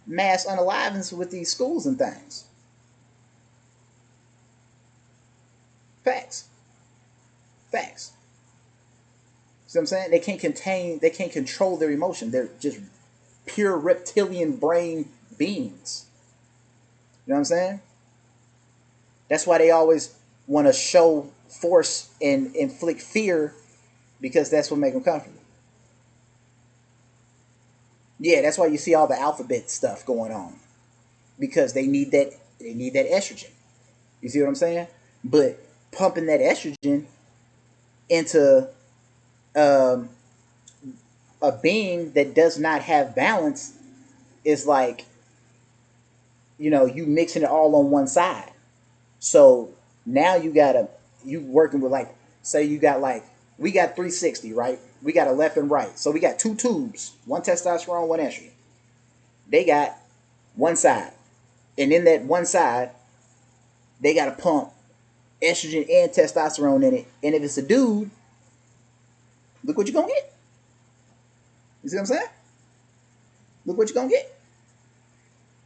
mass unalivings with these schools and things. Facts. Facts. See what I'm saying? They can't control their emotion. They're just pure reptilian brain beings. You know what I'm saying? That's why they always want to show force and inflict fear, because that's what makes them comfortable. Yeah, that's why you see all the alphabet stuff going on, because they need that estrogen. You see what I'm saying? But pumping that estrogen into um, a being that does not have balance is like, you mixing it all on one side. So now you working with, like, say you got, like, we got 360, right? We got a left and right. So we got two tubes, one testosterone, one estrogen. They got one side. And in that one side, they got to pump estrogen and testosterone in it. And if it's a dude, look what you're going to get. You see what I'm saying? Look what you're going to get.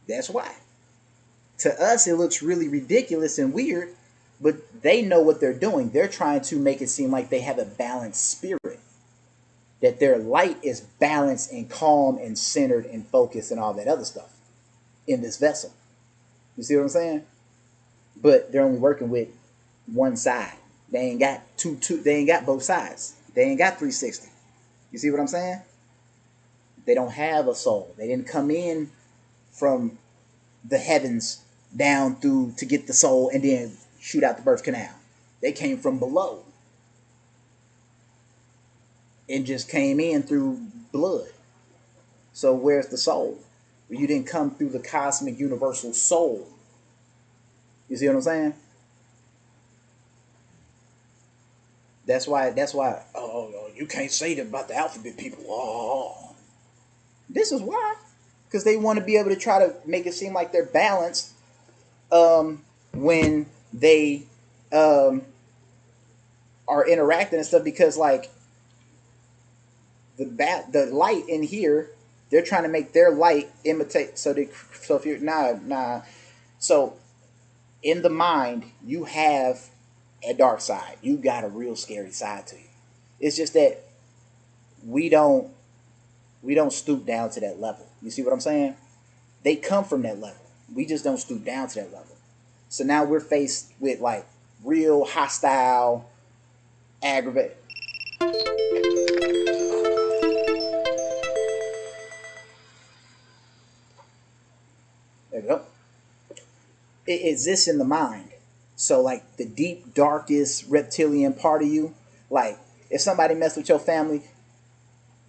That's why. To us, it looks really ridiculous and weird, but they know what they're doing. They're trying to make it seem like they have a balanced spirit, that their light is balanced and calm and centered and focused and all that other stuff in this vessel. You see what I'm saying? But they're only working with one side. They ain't got two. They ain't got both sides. They ain't got 360. You see what I'm saying? They don't have a soul. They didn't come in from the heavens down through to get the soul and then shoot out the birth canal. They came from below and just came in through blood. So where's the soul? You didn't come through the cosmic universal soul. You see what I'm saying? That's why oh, you can't say that about the alphabet people. Oh. This is why. Because they want to be able to try to make it seem like they're balanced, when they um, are interacting and stuff because like the light in here, they're trying to make their light imitate. So if you're so in the mind you have a dark side. You got a real scary side to you. It's just that we don't we don't stoop down to that level. You see what I'm saying? They come from that level. We just don't stoop down to that level. So now we're faced with like real hostile, aggravate. There we go. It exists in the mind. So like the deep, darkest reptilian part of you, like if somebody messed with your family,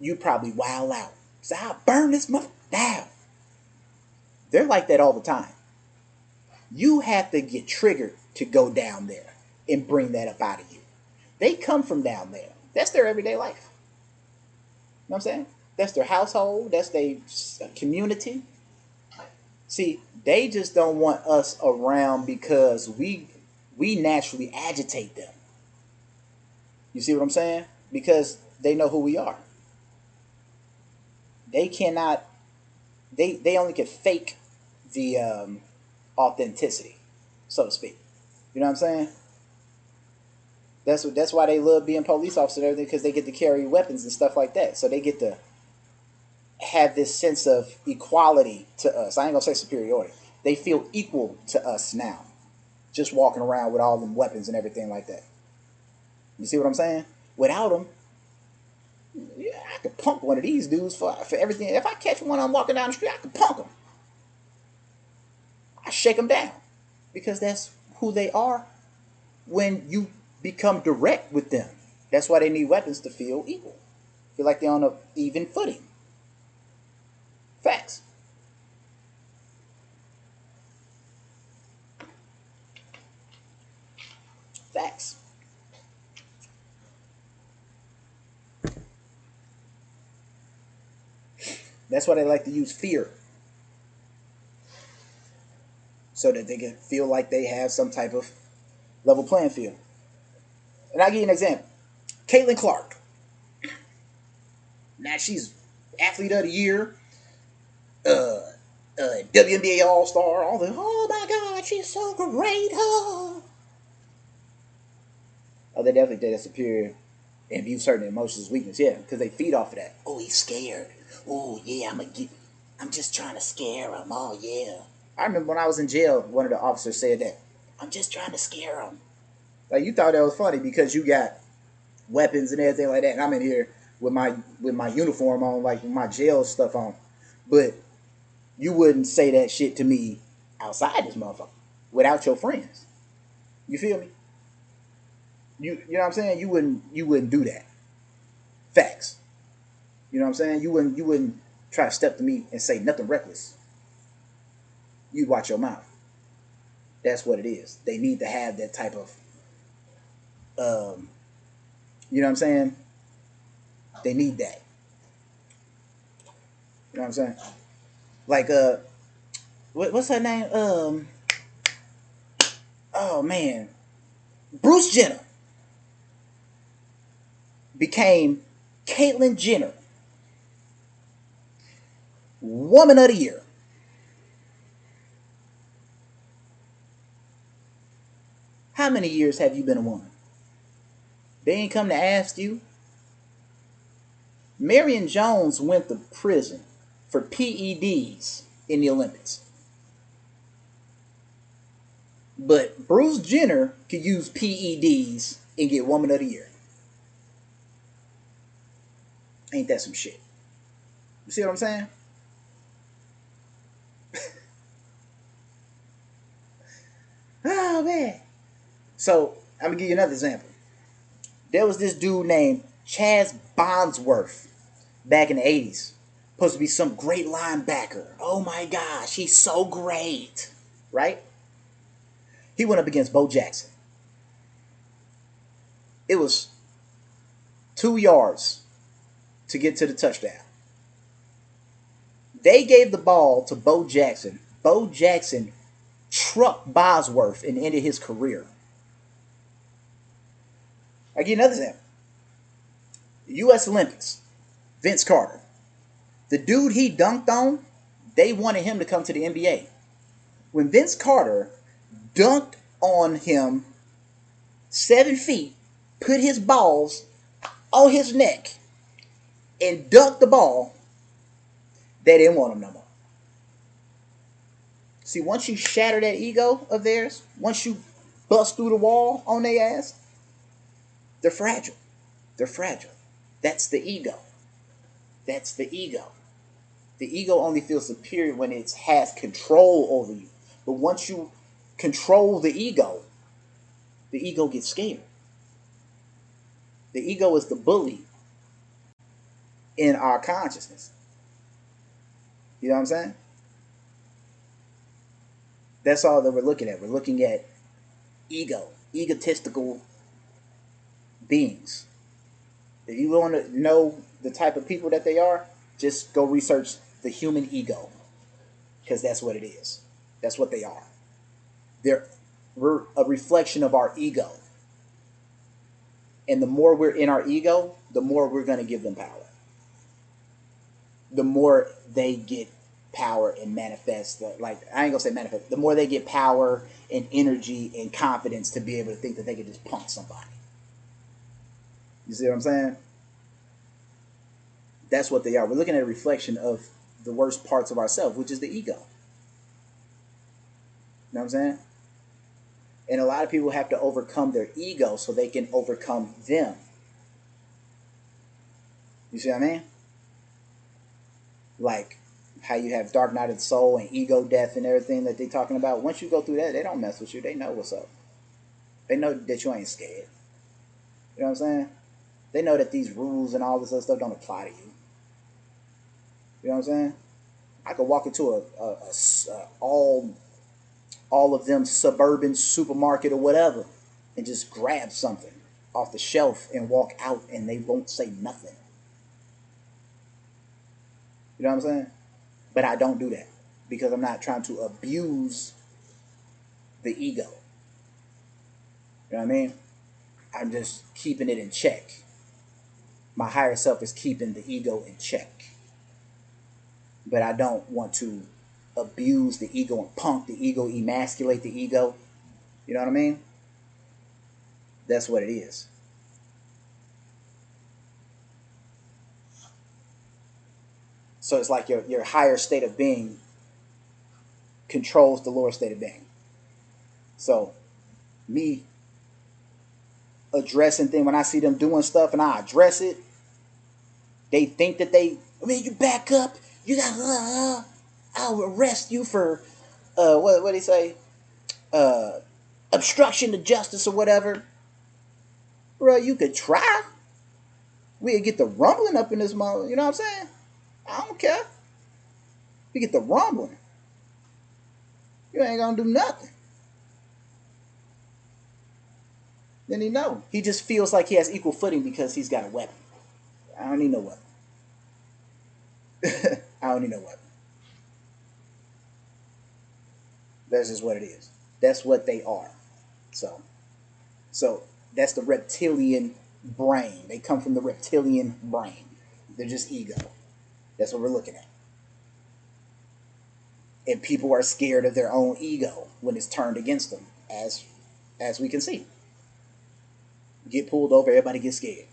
you probably wild out. So I'll burn this mother down. They're like that all the time. You have to get triggered to go down there and bring that up out of you. They come from down there. That's their everyday life. You know what I'm saying? That's their household. That's their community. See, they just don't want us around because we naturally agitate them. You see what I'm saying? Because they know who we are. They cannot. They only can fake the authenticity, so to speak. You know what I'm saying? That's why they love being police officers and everything, because they get to carry weapons and stuff like that. So they get to have this sense of equality to us. I ain't gonna say superiority. They feel equal to us now, just walking around with all them weapons and everything like that. You see what I'm saying? Without them, yeah, I could punk one of these dudes for everything. If I catch one of them walking down the street, I could punk them. I shake them down because that's who they are when you become direct with them. That's why they need weapons to feel equal. Feel like they're on an even footing. Facts. Facts. That's why they like to use fear. So that they can feel like they have some type of level playing field. And I'll give you an example. Caitlin Clark. Now she's athlete of the year, WNBA All Star, all the oh my God, she's so great. Oh, they definitely did a superior and view certain emotions as weakness, yeah, because they feed off of that. Oh, he's scared. Oh yeah, I'm just trying to scare him. Oh yeah. I remember when I was in jail, one of the officers said that. I'm just trying to scare him. Like you thought that was funny because you got weapons and everything like that, and I'm in here with my uniform on, like with my jail stuff on. But you wouldn't say that shit to me outside this motherfucker without your friends. You feel me? You know what I'm saying? You wouldn't do that. Facts. You know what I'm saying? You wouldn't try to step to me and say nothing reckless. You'd watch your mouth. That's what it is. They need to have that type of you know what I'm saying? They need that. You know what I'm saying? Like what's her name? Oh man. Bruce Jenner became Caitlyn Jenner Woman of the Year. How many years have you been a woman? They ain't come to ask you. Marion Jones went to prison for PEDs in the Olympics. But Bruce Jenner could use PEDs and get Woman of the Year. Ain't that some shit? You see what I'm saying? Oh man. So I'm gonna give you another example. There was this dude named Chaz Bondsworth back in the 80s. Supposed to be some great linebacker. Oh my gosh, he's so great. Right? He went up against Bo Jackson. It was 2 yards to get to the touchdown. They gave the ball to Bo Jackson. Bo Jackson trucked Bosworth and ended his career. I give you another example. U.S. Olympics, Vince Carter. The dude he dunked on, they wanted him to come to the NBA. When Vince Carter dunked on him 7 feet, put his balls on his neck, and dunked the ball, they didn't want him no more. See, once you shatter that ego of theirs, once you bust through the wall on their ass, they're fragile. They're fragile. That's the ego. That's the ego. The ego only feels superior when it has control over you. But once you control the ego gets scared. The ego is the bully in our consciousness. You know what I'm saying? That's all that we're looking at. We're looking at egotistical beings. If you want to know the type of people that they are, just go research the human ego, because that's what it is. That's what they are. We're a reflection of our ego. And the more we're in our ego, the more we're going to give them power. The more they get power and manifest, like, I ain't going to say manifest, the more they get power and energy and confidence to be able to think that they can just punk somebody. You see what I'm saying? That's what they are. We're looking at a reflection of the worst parts of ourselves, which is the ego. You know what I'm saying? And a lot of people have to overcome their ego so they can overcome them. You see what I mean? Like how you have Dark Night of the Soul and ego death and everything that they're talking about. Once you go through that, they don't mess with you. They know what's up. They know that you ain't scared. You know what I'm saying? They know that these rules and all this other stuff don't apply to you. You know what I'm saying? I could walk into all of them suburban supermarket or whatever and just grab something off the shelf and walk out and they won't say nothing. You know what I'm saying? But I don't do that because I'm not trying to abuse the ego. You know what I mean? I'm just keeping it in check. My higher self is keeping the ego in check. But I don't want to abuse the ego and punk the ego, emasculate the ego. You know what I mean? That's what it is. So it's like your higher state of being controls the lower state of being. So me addressing things, when I see them doing stuff and I address it, they think that you back up, you got, I'll arrest you for, what do they say, obstruction to justice or whatever. Bro, you could try. We'll get the rumbling up in this mother, you know what I'm saying? I don't care. You get the rumbling. You ain't gonna do nothing. Then he know. He just feels like he has equal footing because he's got a weapon. I don't need no weapon. I don't need no weapon. That's just what it is. That's what they are. So that's the reptilian brain. They come from the reptilian brain. They're just ego. That's what we're looking at. And people are scared of their own ego when it's turned against them, as we can see. Get pulled over, everybody gets scared.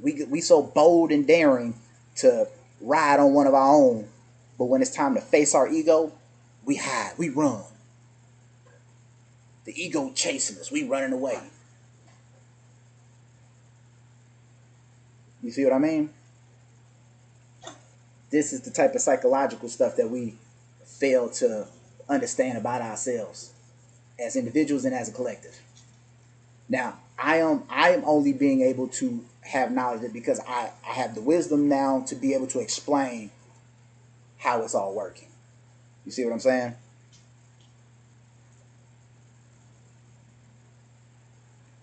We so bold and daring to ride on one of our own, but when it's time to face our ego, we hide, we run. The ego chasing us, we running away. You see what I mean? This is the type of psychological stuff that we fail to understand about ourselves as individuals and as a collective. Now, I am only being able to have knowledge of it because I have the wisdom now to be able to explain how it's all working. You see what I'm saying?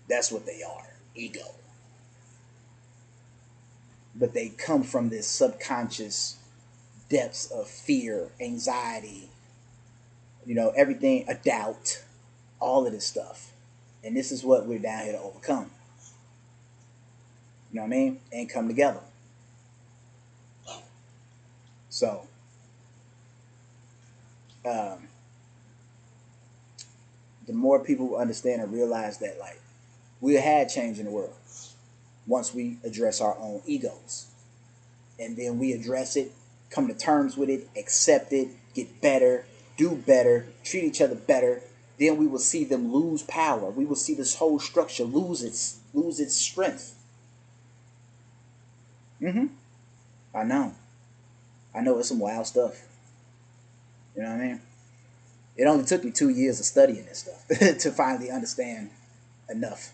That's what they are, ego. But they come from this subconscious depths of fear, anxiety, everything, a doubt, all of this stuff. And this is what we're down here to overcome. You know what I mean? And come together. So, um, the more people understand and realize that, like, we had change in the world once we address our own egos. And then we address it, come to terms with it, accept it, get better, do better, treat each other better. Then we will see them lose power. We will see this whole structure lose its strength. Mm-hmm. I know. I know it's some wild stuff. You know what I mean? It only took me 2 years of studying this stuff to finally understand enough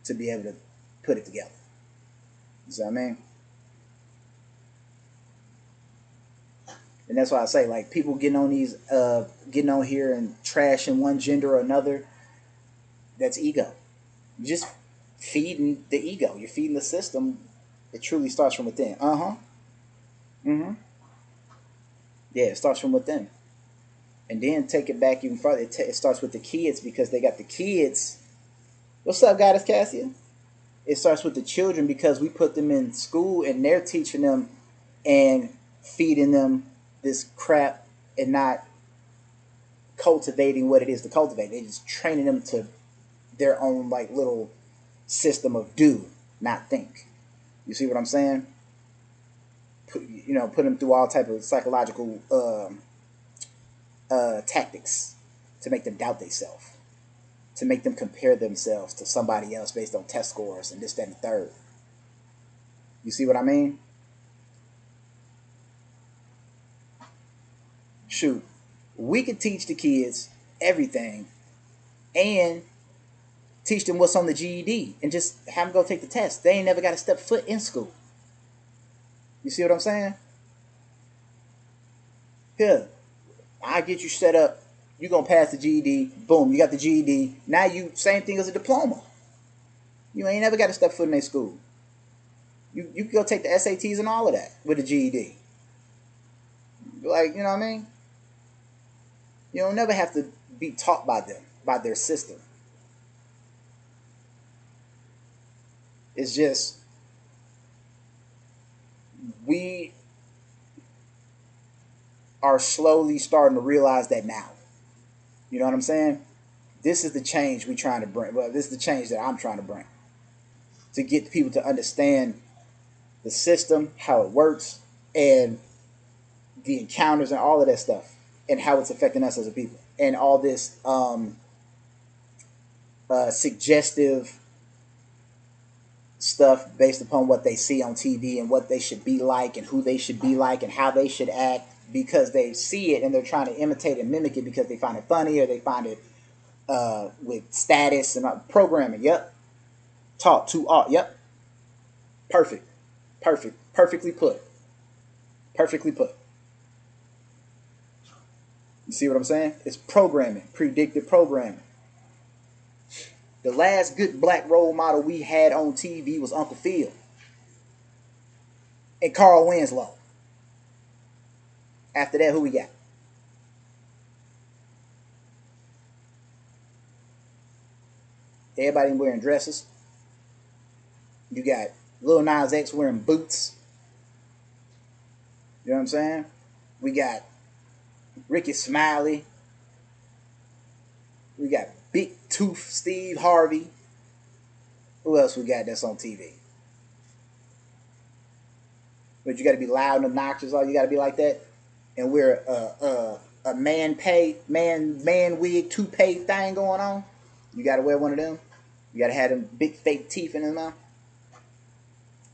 to be able to put it together. You see what I mean? And that's why I say, like, people getting on here and trashing one gender or another. That's ego. You're just feeding the ego. You're feeding the system. It truly starts from within. Uh huh. Mm hmm. Yeah, it starts from within. And then take it back even further. It starts with the kids because they got the kids. What's up, Goddess Cassia? It starts with the children because we put them in school and they're teaching them and feeding them this crap and not cultivating what it is to cultivate. They're just training them to their own, like, little system of do, not think. You see what I'm saying? Put them through all type of psychological tactics to make them doubt themselves, to make them compare themselves to somebody else based on test scores and this, that, and the third. You see what I mean? Shoot, we could teach the kids everything and teach them what's on the GED and just have them go take the test. They ain't never got to step foot in school. You see what I'm saying? Here, I get you set up. You're going to pass the GED. Boom, you got the GED. Now you, same thing as a diploma. You ain't never got to step foot in their school. You can go take the SATs and all of that with a GED. Like, you know what I mean? You don't never have to be taught by them, by their system. It's just, we are slowly starting to realize that now. You know what I'm saying? This is the change we're trying to bring. Well, this is the change that I'm trying to bring. To get people to understand the system, how it works, and the encounters and all of that stuff, and how it's affecting us as a people. And all this suggestive stuff based upon what they see on TV and what they should be like and who they should be like and how they should act because they see it and they're trying to imitate and mimic it because they find it funny or they find it with status and programming. Yep. Talk to art. Yep. Perfect. Perfect. Perfectly put. Perfectly put. You see what I'm saying? It's programming. Predictive programming. The last good black role model we had on TV was Uncle Phil and Carl Winslow. After that, who we got? Everybody wearing dresses. You got Lil Nas X wearing boots. You know what I'm saying? We got Ricky Smiley. We got Big Tooth Steve Harvey. Who else we got that's on TV? But you got to be loud and obnoxious. All you got to be like that, and wear a man wig toupee thing going on. You got to wear one of them. You got to have them big fake teeth in his mouth,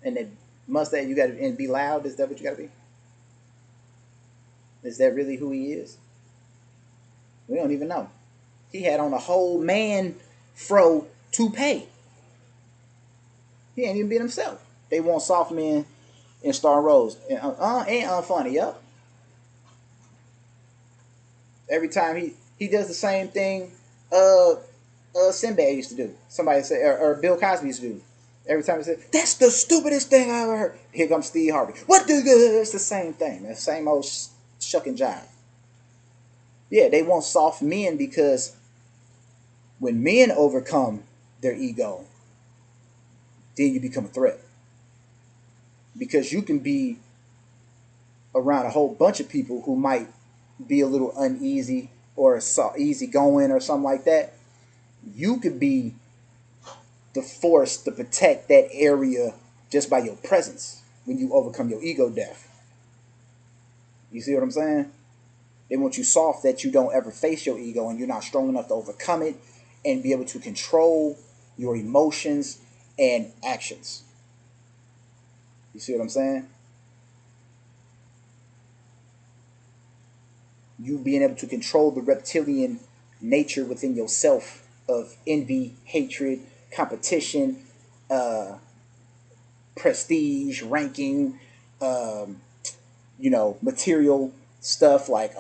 and the mustache. You got to and be loud. Is that what you got to be? Is that really who he is? We don't even know. He had on a whole man fro toupee. He ain't even been himself. They want soft men in star roles and unfunny. Yup. Every time he does the same thing. Sinbad used to do. Somebody say or Bill Cosby used to do. Every time he said, "That's the stupidest thing I ever heard." Here comes Steve Harvey. What do good? It's the same thing. The same old shuck and jive. Yeah, they want soft men because when men overcome their ego, then you become a threat. because you can be around a whole bunch of people who might be a little uneasy or easy going or something like that. You could be the force to protect that area just by your presence when you overcome your ego death. You see what I'm saying? They want you soft that you don't ever face your ego and you're not strong enough to overcome it and be able to control your emotions and actions. You see what I'm saying? You being able to control the reptilian nature within yourself of envy, hatred, competition, uh, prestige, ranking, um, material stuff like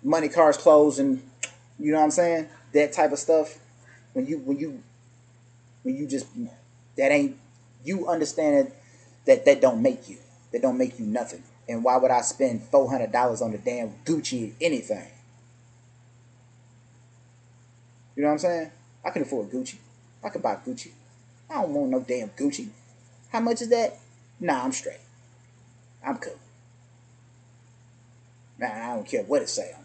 money, cars, clothes, and you know what I'm saying? That type of stuff. When you just that ain't you understand that don't make you. That don't make you nothing. And why would I spend $400 on the damn Gucci anything? You know what I'm saying? I can afford Gucci. I could buy Gucci. I don't want no damn Gucci. How much is that? Nah, I'm straight. I'm cool. Nah, I don't care what it say on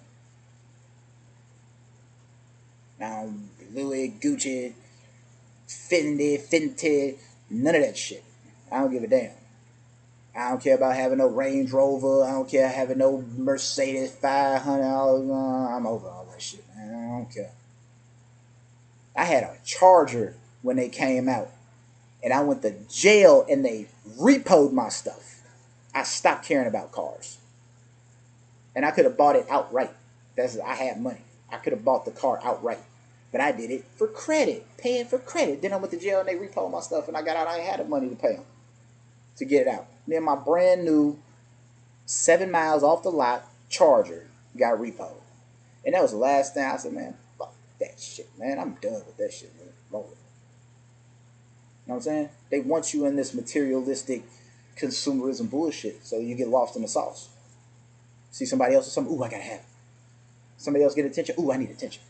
it. I don't Louis, Gucci, Fenty, none of that shit. I don't give a damn. I don't care about having no Range Rover. I don't care having no Mercedes $500. I'm over all that shit, man. I don't care. I had a Charger when they came out, and I went to jail, and they repoed my stuff. I stopped caring about cars, and I could have bought it outright. I had money. I could have bought the car outright, but I did it for credit, paying for credit. Then I went to jail, and they repoed my stuff, and I got out. I ain't had the money to pay them to get it out. Then my brand new 7 miles off the lot Charger got repoed. And that was the last thing I said, man, fuck that shit, man. I'm done with that shit, man. Roll it. You know what I'm saying? They want you in this materialistic consumerism bullshit, so you get lost in the sauce. See somebody else or something, ooh, I gotta have it. Somebody else get attention, ooh, I need attention.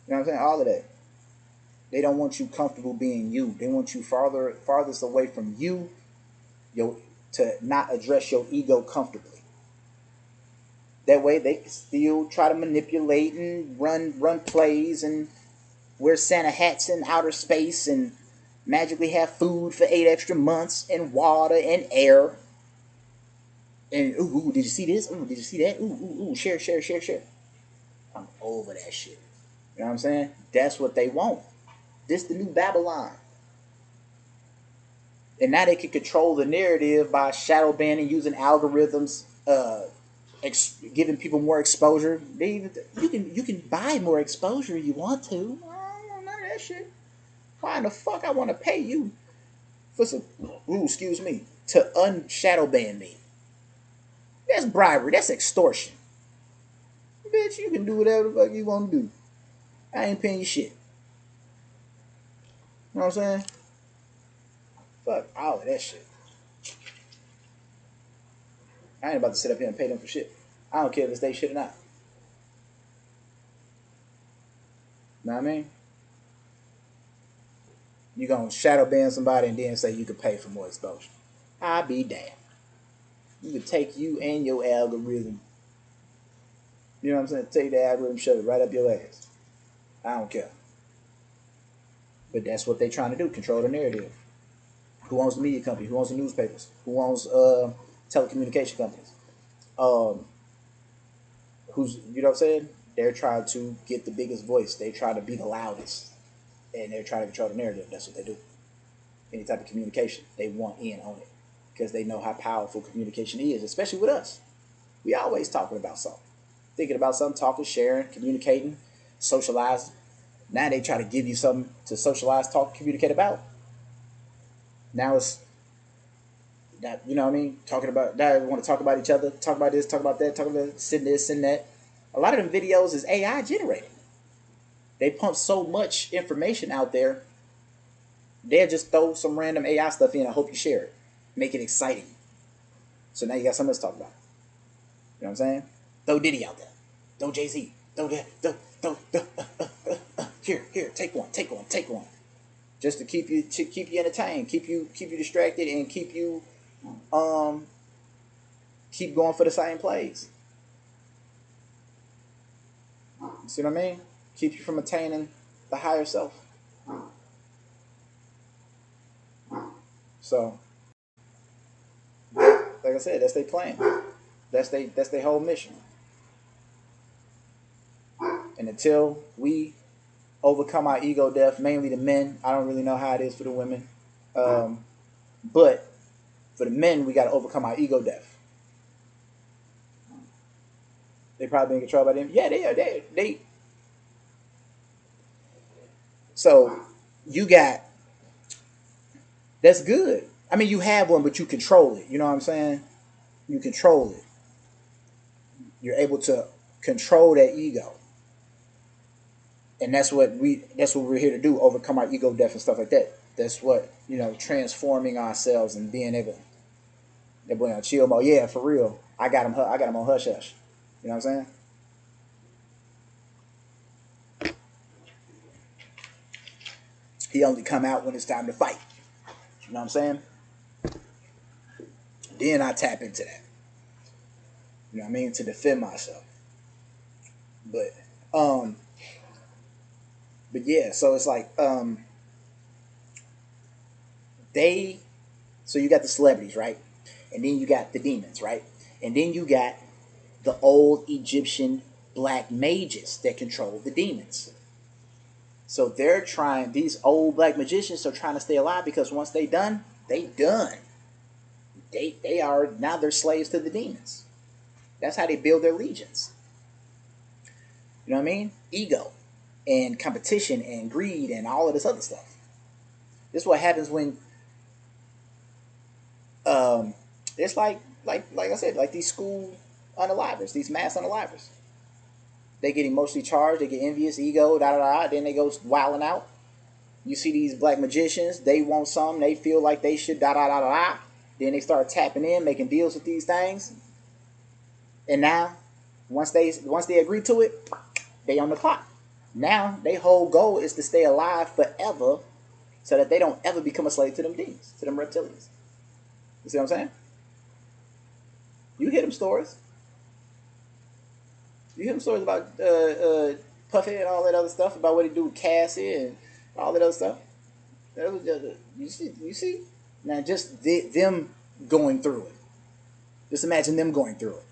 You know what I'm saying? All of that. They don't want you comfortable being you. They want you farthest away from you, to not address your ego comfortably. That way they can still try to manipulate and run plays and wear Santa hats in outer space and magically have food for 8 extra months and water and air. And ooh, did you see this? Ooh, did you see that? Ooh, share. I'm over that shit. You know what I'm saying? That's what they want. This the new Babylon. And now they can control the narrative by shadow banning, using algorithms, giving people more exposure. You can buy more exposure if you want to. I don't know none of that shit. Why in the fuck I want to pay you for some? Ooh, excuse me, to unshadow ban me? That's bribery. That's extortion. Bitch, you can do whatever the fuck you want to do. I ain't paying you shit. You know what I'm saying? Fuck all of that shit. I ain't about to sit up here and pay them for shit. I don't care if it's they shit or not. Know what I mean? You gonna shadow ban somebody and then say you could pay for more exposure. I'll be damned. You could take you and your algorithm. You know what I'm saying? Take the algorithm, shove it right up your ass. I don't care. But that's what they trying to do, control the narrative. Who owns the media company? Who owns the newspapers? Who owns telecommunication companies? You know what I'm saying? They're trying to get the biggest voice. They try to be the loudest. And they're trying to control the narrative. That's what they do. Any type of communication, they want in on it. Because they know how powerful communication is, especially with us. We always talking about something. Thinking about something, talking, sharing, communicating, socializing. Now they try to give you something to socialize, talk, communicate about. Now it's that, you know what I mean? Talking about that, we want to talk about each other, talk about this, talk about that, talk about send this, send that. A lot of them videos is AI generated. They pump so much information out there, they'll just throw some random AI stuff in. I hope you share it. Make it exciting. So now you got something else to talk about. You know what I'm saying? Throw Diddy out there. Throw Jay-Z. Throw that. Here, take one. Just to keep you entertained, keep you distracted, and keep you um, keep going for the same plays. You see what I mean? Keep you from attaining the higher self. So, like I said, that's their plan. That's their whole mission. And until we overcome our ego death, mainly the men, I don't really know how it is for the women. But for the men, we got to overcome our ego death. They probably being controlled by them. Yeah, they are. They. So you got, that's good. I mean, you have one, but you control it. You know what I'm saying? You control it. You're able to control that ego, and that's what we're here to do. Overcome our ego death and stuff like that. That's what, transforming ourselves and being able. They're going on chill mode. Yeah, for real. I got him. I got him on hush hush. You know what I'm saying? He only come out when it's time to fight. You know what I'm saying? Then I tap into that. You know what I mean? To defend myself. But um but yeah, so it's like they so you got the celebrities, right? And then you got the demons, right? And then you got the old Egyptian black mages that control the demons. So these old black magicians are trying to stay alive because once they done, they done. They are now they're slaves to the demons. That's how they build their legions. You know what I mean? Ego and competition and greed and all of this other stuff. This is what happens when um, it's like I said, like these school unalivers, these mass unalivers. They get emotionally charged, they get envious, ego, da da da. Then they go wilding out. You see these black magicians, they want some, they feel like they should da da da da da. Then they start tapping in, making deals with these things, and now once they agree to it, they on the clock. Now their whole goal is to stay alive forever, so that they don't ever become a slave to them demons, to them reptilians. You see what I'm saying? You hear them stories. You hear them stories about Puffy and all that other stuff about what he do with Cassie and all that other stuff. That was just, you see. Now just them going through it. Just imagine them going through it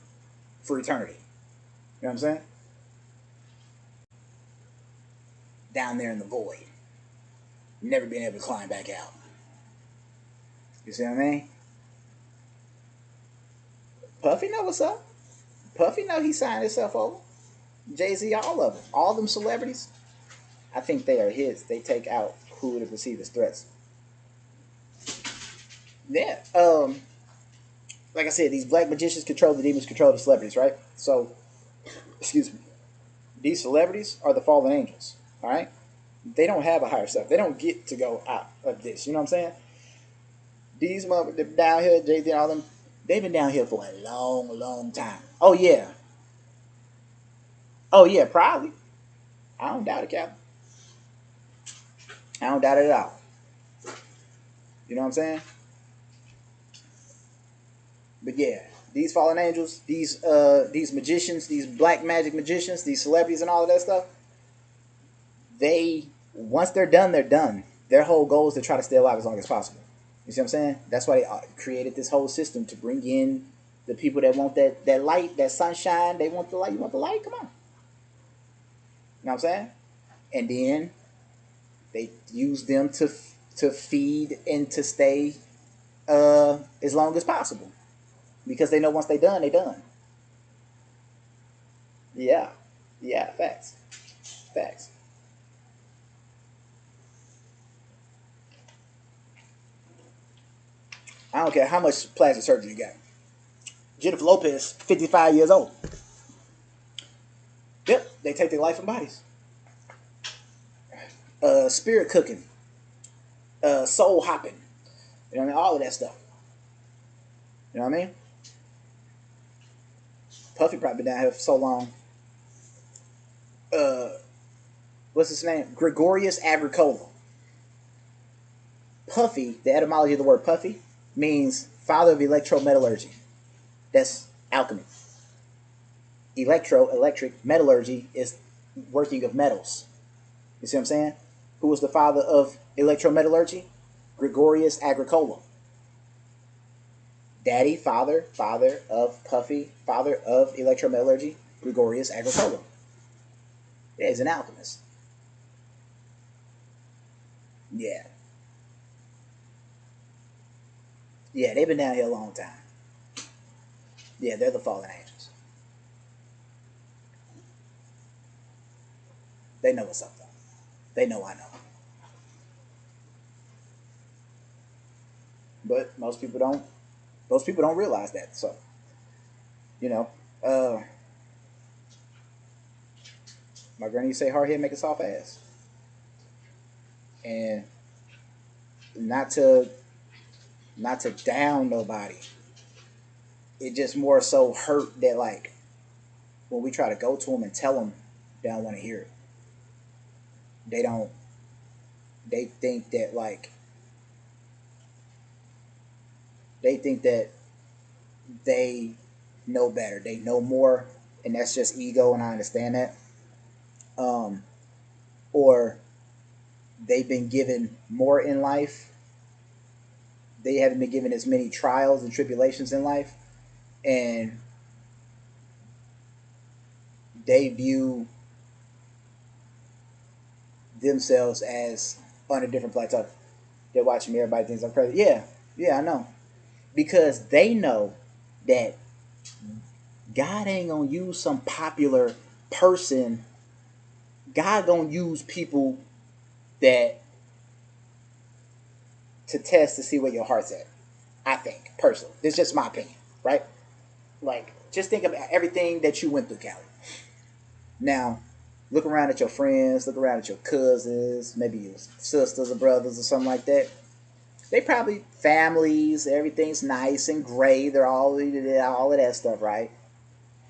for eternity. You know what I'm saying? Down there in the void, never being able to climb back out. You see what I mean? Puffy know what's up. Puffy know he signed himself over. Jay-Z, all of them. All them celebrities, I think they are his. They take out who would have perceived as threats. Yeah. Like I said, these black magicians control the demons, control the celebrities, right? So, excuse me. These celebrities are the fallen angels, all right? They don't have a higher self. They don't get to go out of this. You know what I'm saying? These motherfuckers down here, Jay-Z and all them, they've been down here for a long, long time. Oh, yeah. Oh, yeah, probably. I don't doubt it, Captain. I don't doubt it at all. You know what I'm saying? But yeah, these fallen angels, these magicians, these black magic magicians, these celebrities and all of that stuff, they once they're done, they're done. Their whole goal is to try to stay alive as long as possible. You see what I'm saying? That's why they created this whole system to bring in the people that want that light, that sunshine. They want the light. You want the light? Come on. You know what I'm saying? And then they use them to feed and to stay as long as possible, because they know once they done, they done. Yeah, yeah, facts, facts. I don't care how much plastic surgery you got. Jennifer Lopez, 55 years old. Yep, they take their life from bodies. Spirit cooking, soul hopping. You know what I mean? All of that stuff. You know what I mean? Puffy probably been down here for so long. Uh, what's his name? Gregorius Agricola. Puffy, the etymology of the word puffy means Father of electrometallurgy. That's alchemy. Electric, metallurgy is working of metals. You see what I'm saying? Who was the father of electrometallurgy? Gregorius Agricola. Daddy, father of Puffy, father of electrometallurgy, Gregorius Agricola. Yeah, he's an alchemist. Yeah. Yeah, they've been down here a long time. Yeah, they're the fallen angels. They know what's up though. They know I know. But most people don't. Most people don't realize that. So, you know, uh, my granny used to say, "Hard head make a soft ass," and not to not to down nobody. It just more so hurt that like when we try to go to them and tell them they don't want to hear it. They don't. They think that like they think that they know better. They know more, and that's just ego, and I understand that. Um, or they've been given more in life. They haven't been given as many trials and tribulations in life, and they view themselves as on a different plateau. They're watching me. Everybody thinks I'm crazy. Yeah, yeah, I know. Because they know that God ain't gonna use some popular person. God gonna use people that to test to see where your heart's at. I think personally, it's just my opinion, right? Like, just think about everything that you went through, Callie. Now, look around at your friends, look around at your cousins, maybe your sisters or brothers or something like that. They probably families, everything's nice and great. They're all of that stuff, right?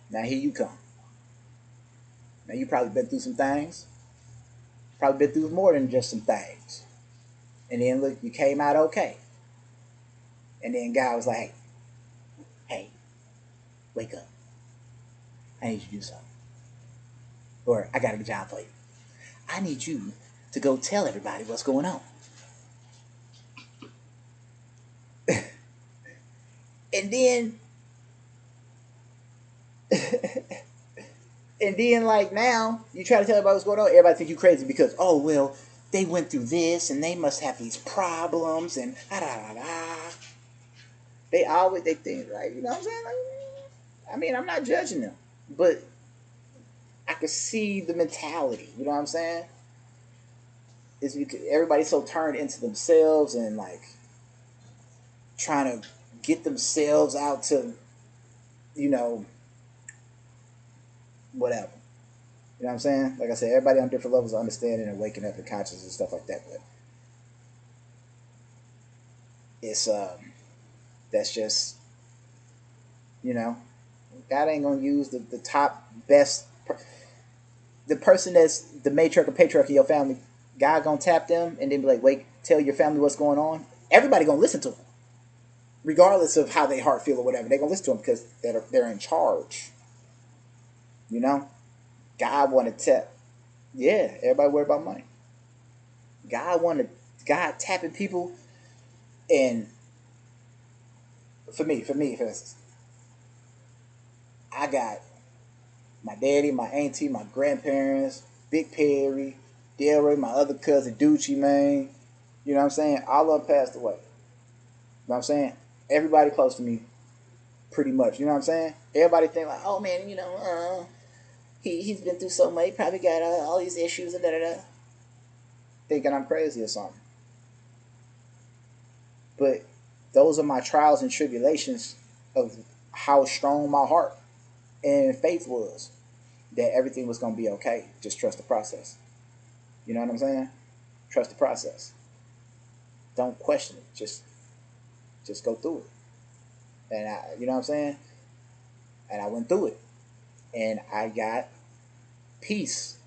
Now here you come. Now you probably been through some things. Probably been through more than just some things. And then look, you came out okay. And then God was like, hey, wake up. I need you to do something. Or I got a job for you. I need you to go tell everybody what's going on. And then and then like now you try to tell everybody what's going on, everybody think you crazy because oh well they went through this and they must have these problems and da da da da. They think like you know what I'm saying. Like, I mean I'm not judging them, but I can see the mentality. You know what I'm saying? Is because everybody's so turned into themselves and like trying to get themselves out to you know whatever. You know what I'm saying? Like I said, everybody on different levels of understanding and waking up and conscious and stuff like that. But it's that's just you know, God ain't gonna use the top best the person that's the matriarch or patriarch of your family. God gonna tap them and then be like, wait, tell your family what's going on. Everybody gonna listen to them, regardless of how they heart feel or whatever. They gonna listen to them because they're in charge. You know, God want to tap. Yeah, everybody worry about money. God tapping people, and for instance, I got my daddy, my auntie, my grandparents, Big Perry, Delroy, my other cousin Ducci, man. You know what I'm saying? All of them passed away. You know what I'm saying? Everybody close to me, pretty much. You know what I'm saying? Everybody think like, oh man, you know, he's been through so much. He probably got all these issues and da da da. Thinking I'm crazy or something. But those are my trials and tribulations of how strong my heart and faith was that everything was going to be okay. Just trust the process. You know what I'm saying? Trust the process. Don't question it. Just go through it. And you know what I'm saying? And I went through it. And I got peace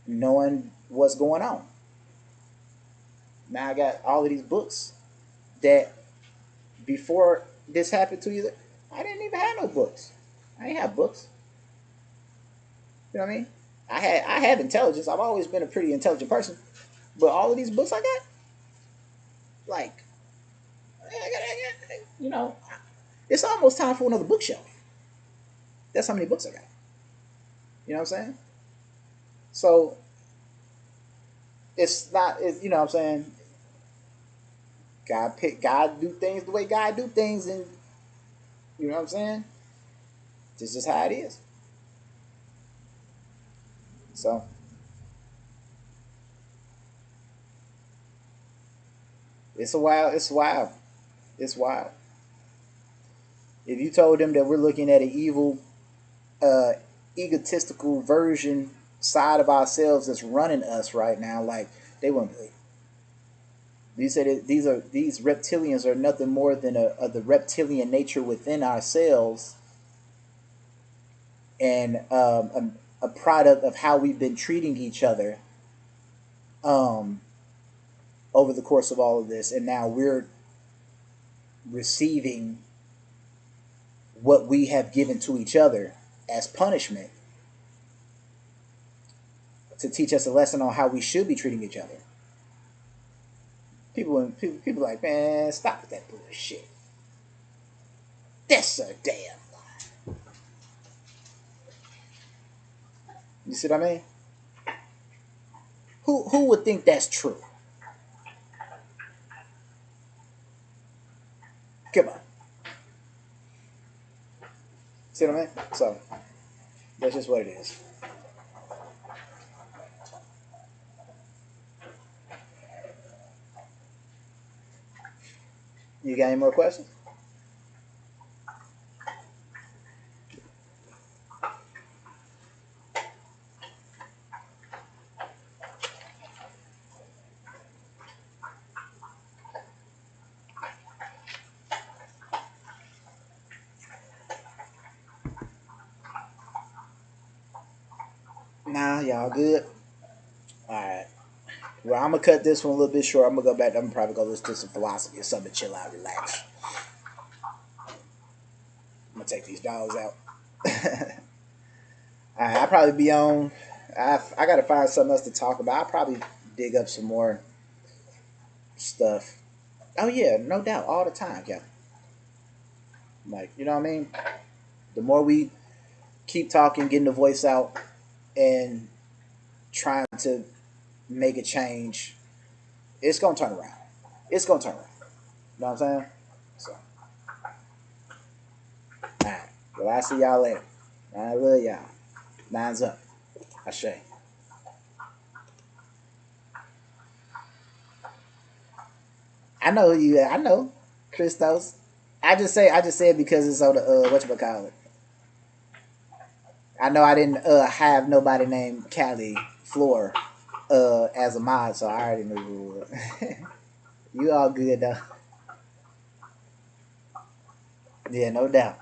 knowing what's going on. Now I got all of these books that before this happened to you, I didn't even have no books. I didn't have books. You know what I mean? I have intelligence. I've always been a pretty intelligent person. But all of these books I got, like, you know, it's almost time for another bookshelf. That's how many books I got. You know what I'm saying? So it's not, you know what I'm saying? God do things the way God do things, and you know what I'm saying? This is how it is. So it's a wild. It's wild. It's wild. If you told them that we're looking at an evil, uh, egotistical version side of ourselves that's running us right now, like they wouldn't believe. You said these reptilians are nothing more than the reptilian nature within ourselves, and a product of how we've been treating each other um, over the course of all of this, and now we're receiving what we have given to each other as punishment to teach us a lesson on how we should be treating each other. People like, man, stop with that bullshit. That's a damn lie. You see what I mean? Who would think that's true? Come on. See what I mean? So that's just what it is. You got any more questions? Nah, y'all good. All right. Well, I'm gonna cut this one a little bit short. I'm gonna go back. I'm gonna probably go listen to some philosophy or something. Chill out, relax. I'm gonna take these dogs out. All right, I'll probably be on. I gotta find something else to talk about. I'll probably dig up some more stuff. Oh yeah, no doubt, all the time, yeah. Like, you know what I mean? The more we keep talking, getting the voice out, and trying to make a change, it's gonna turn around. It's gonna turn around. You know what I'm saying? So, alright. Well, I'll see y'all later. I love y'all. Nine's up. Ashe. I know who you. I know, Christos. I just say it because it's on the whatchamacallit. I know I didn't have nobody named Callie Floor as a mod, so I already knew who it was. You all good though. Yeah, no doubt.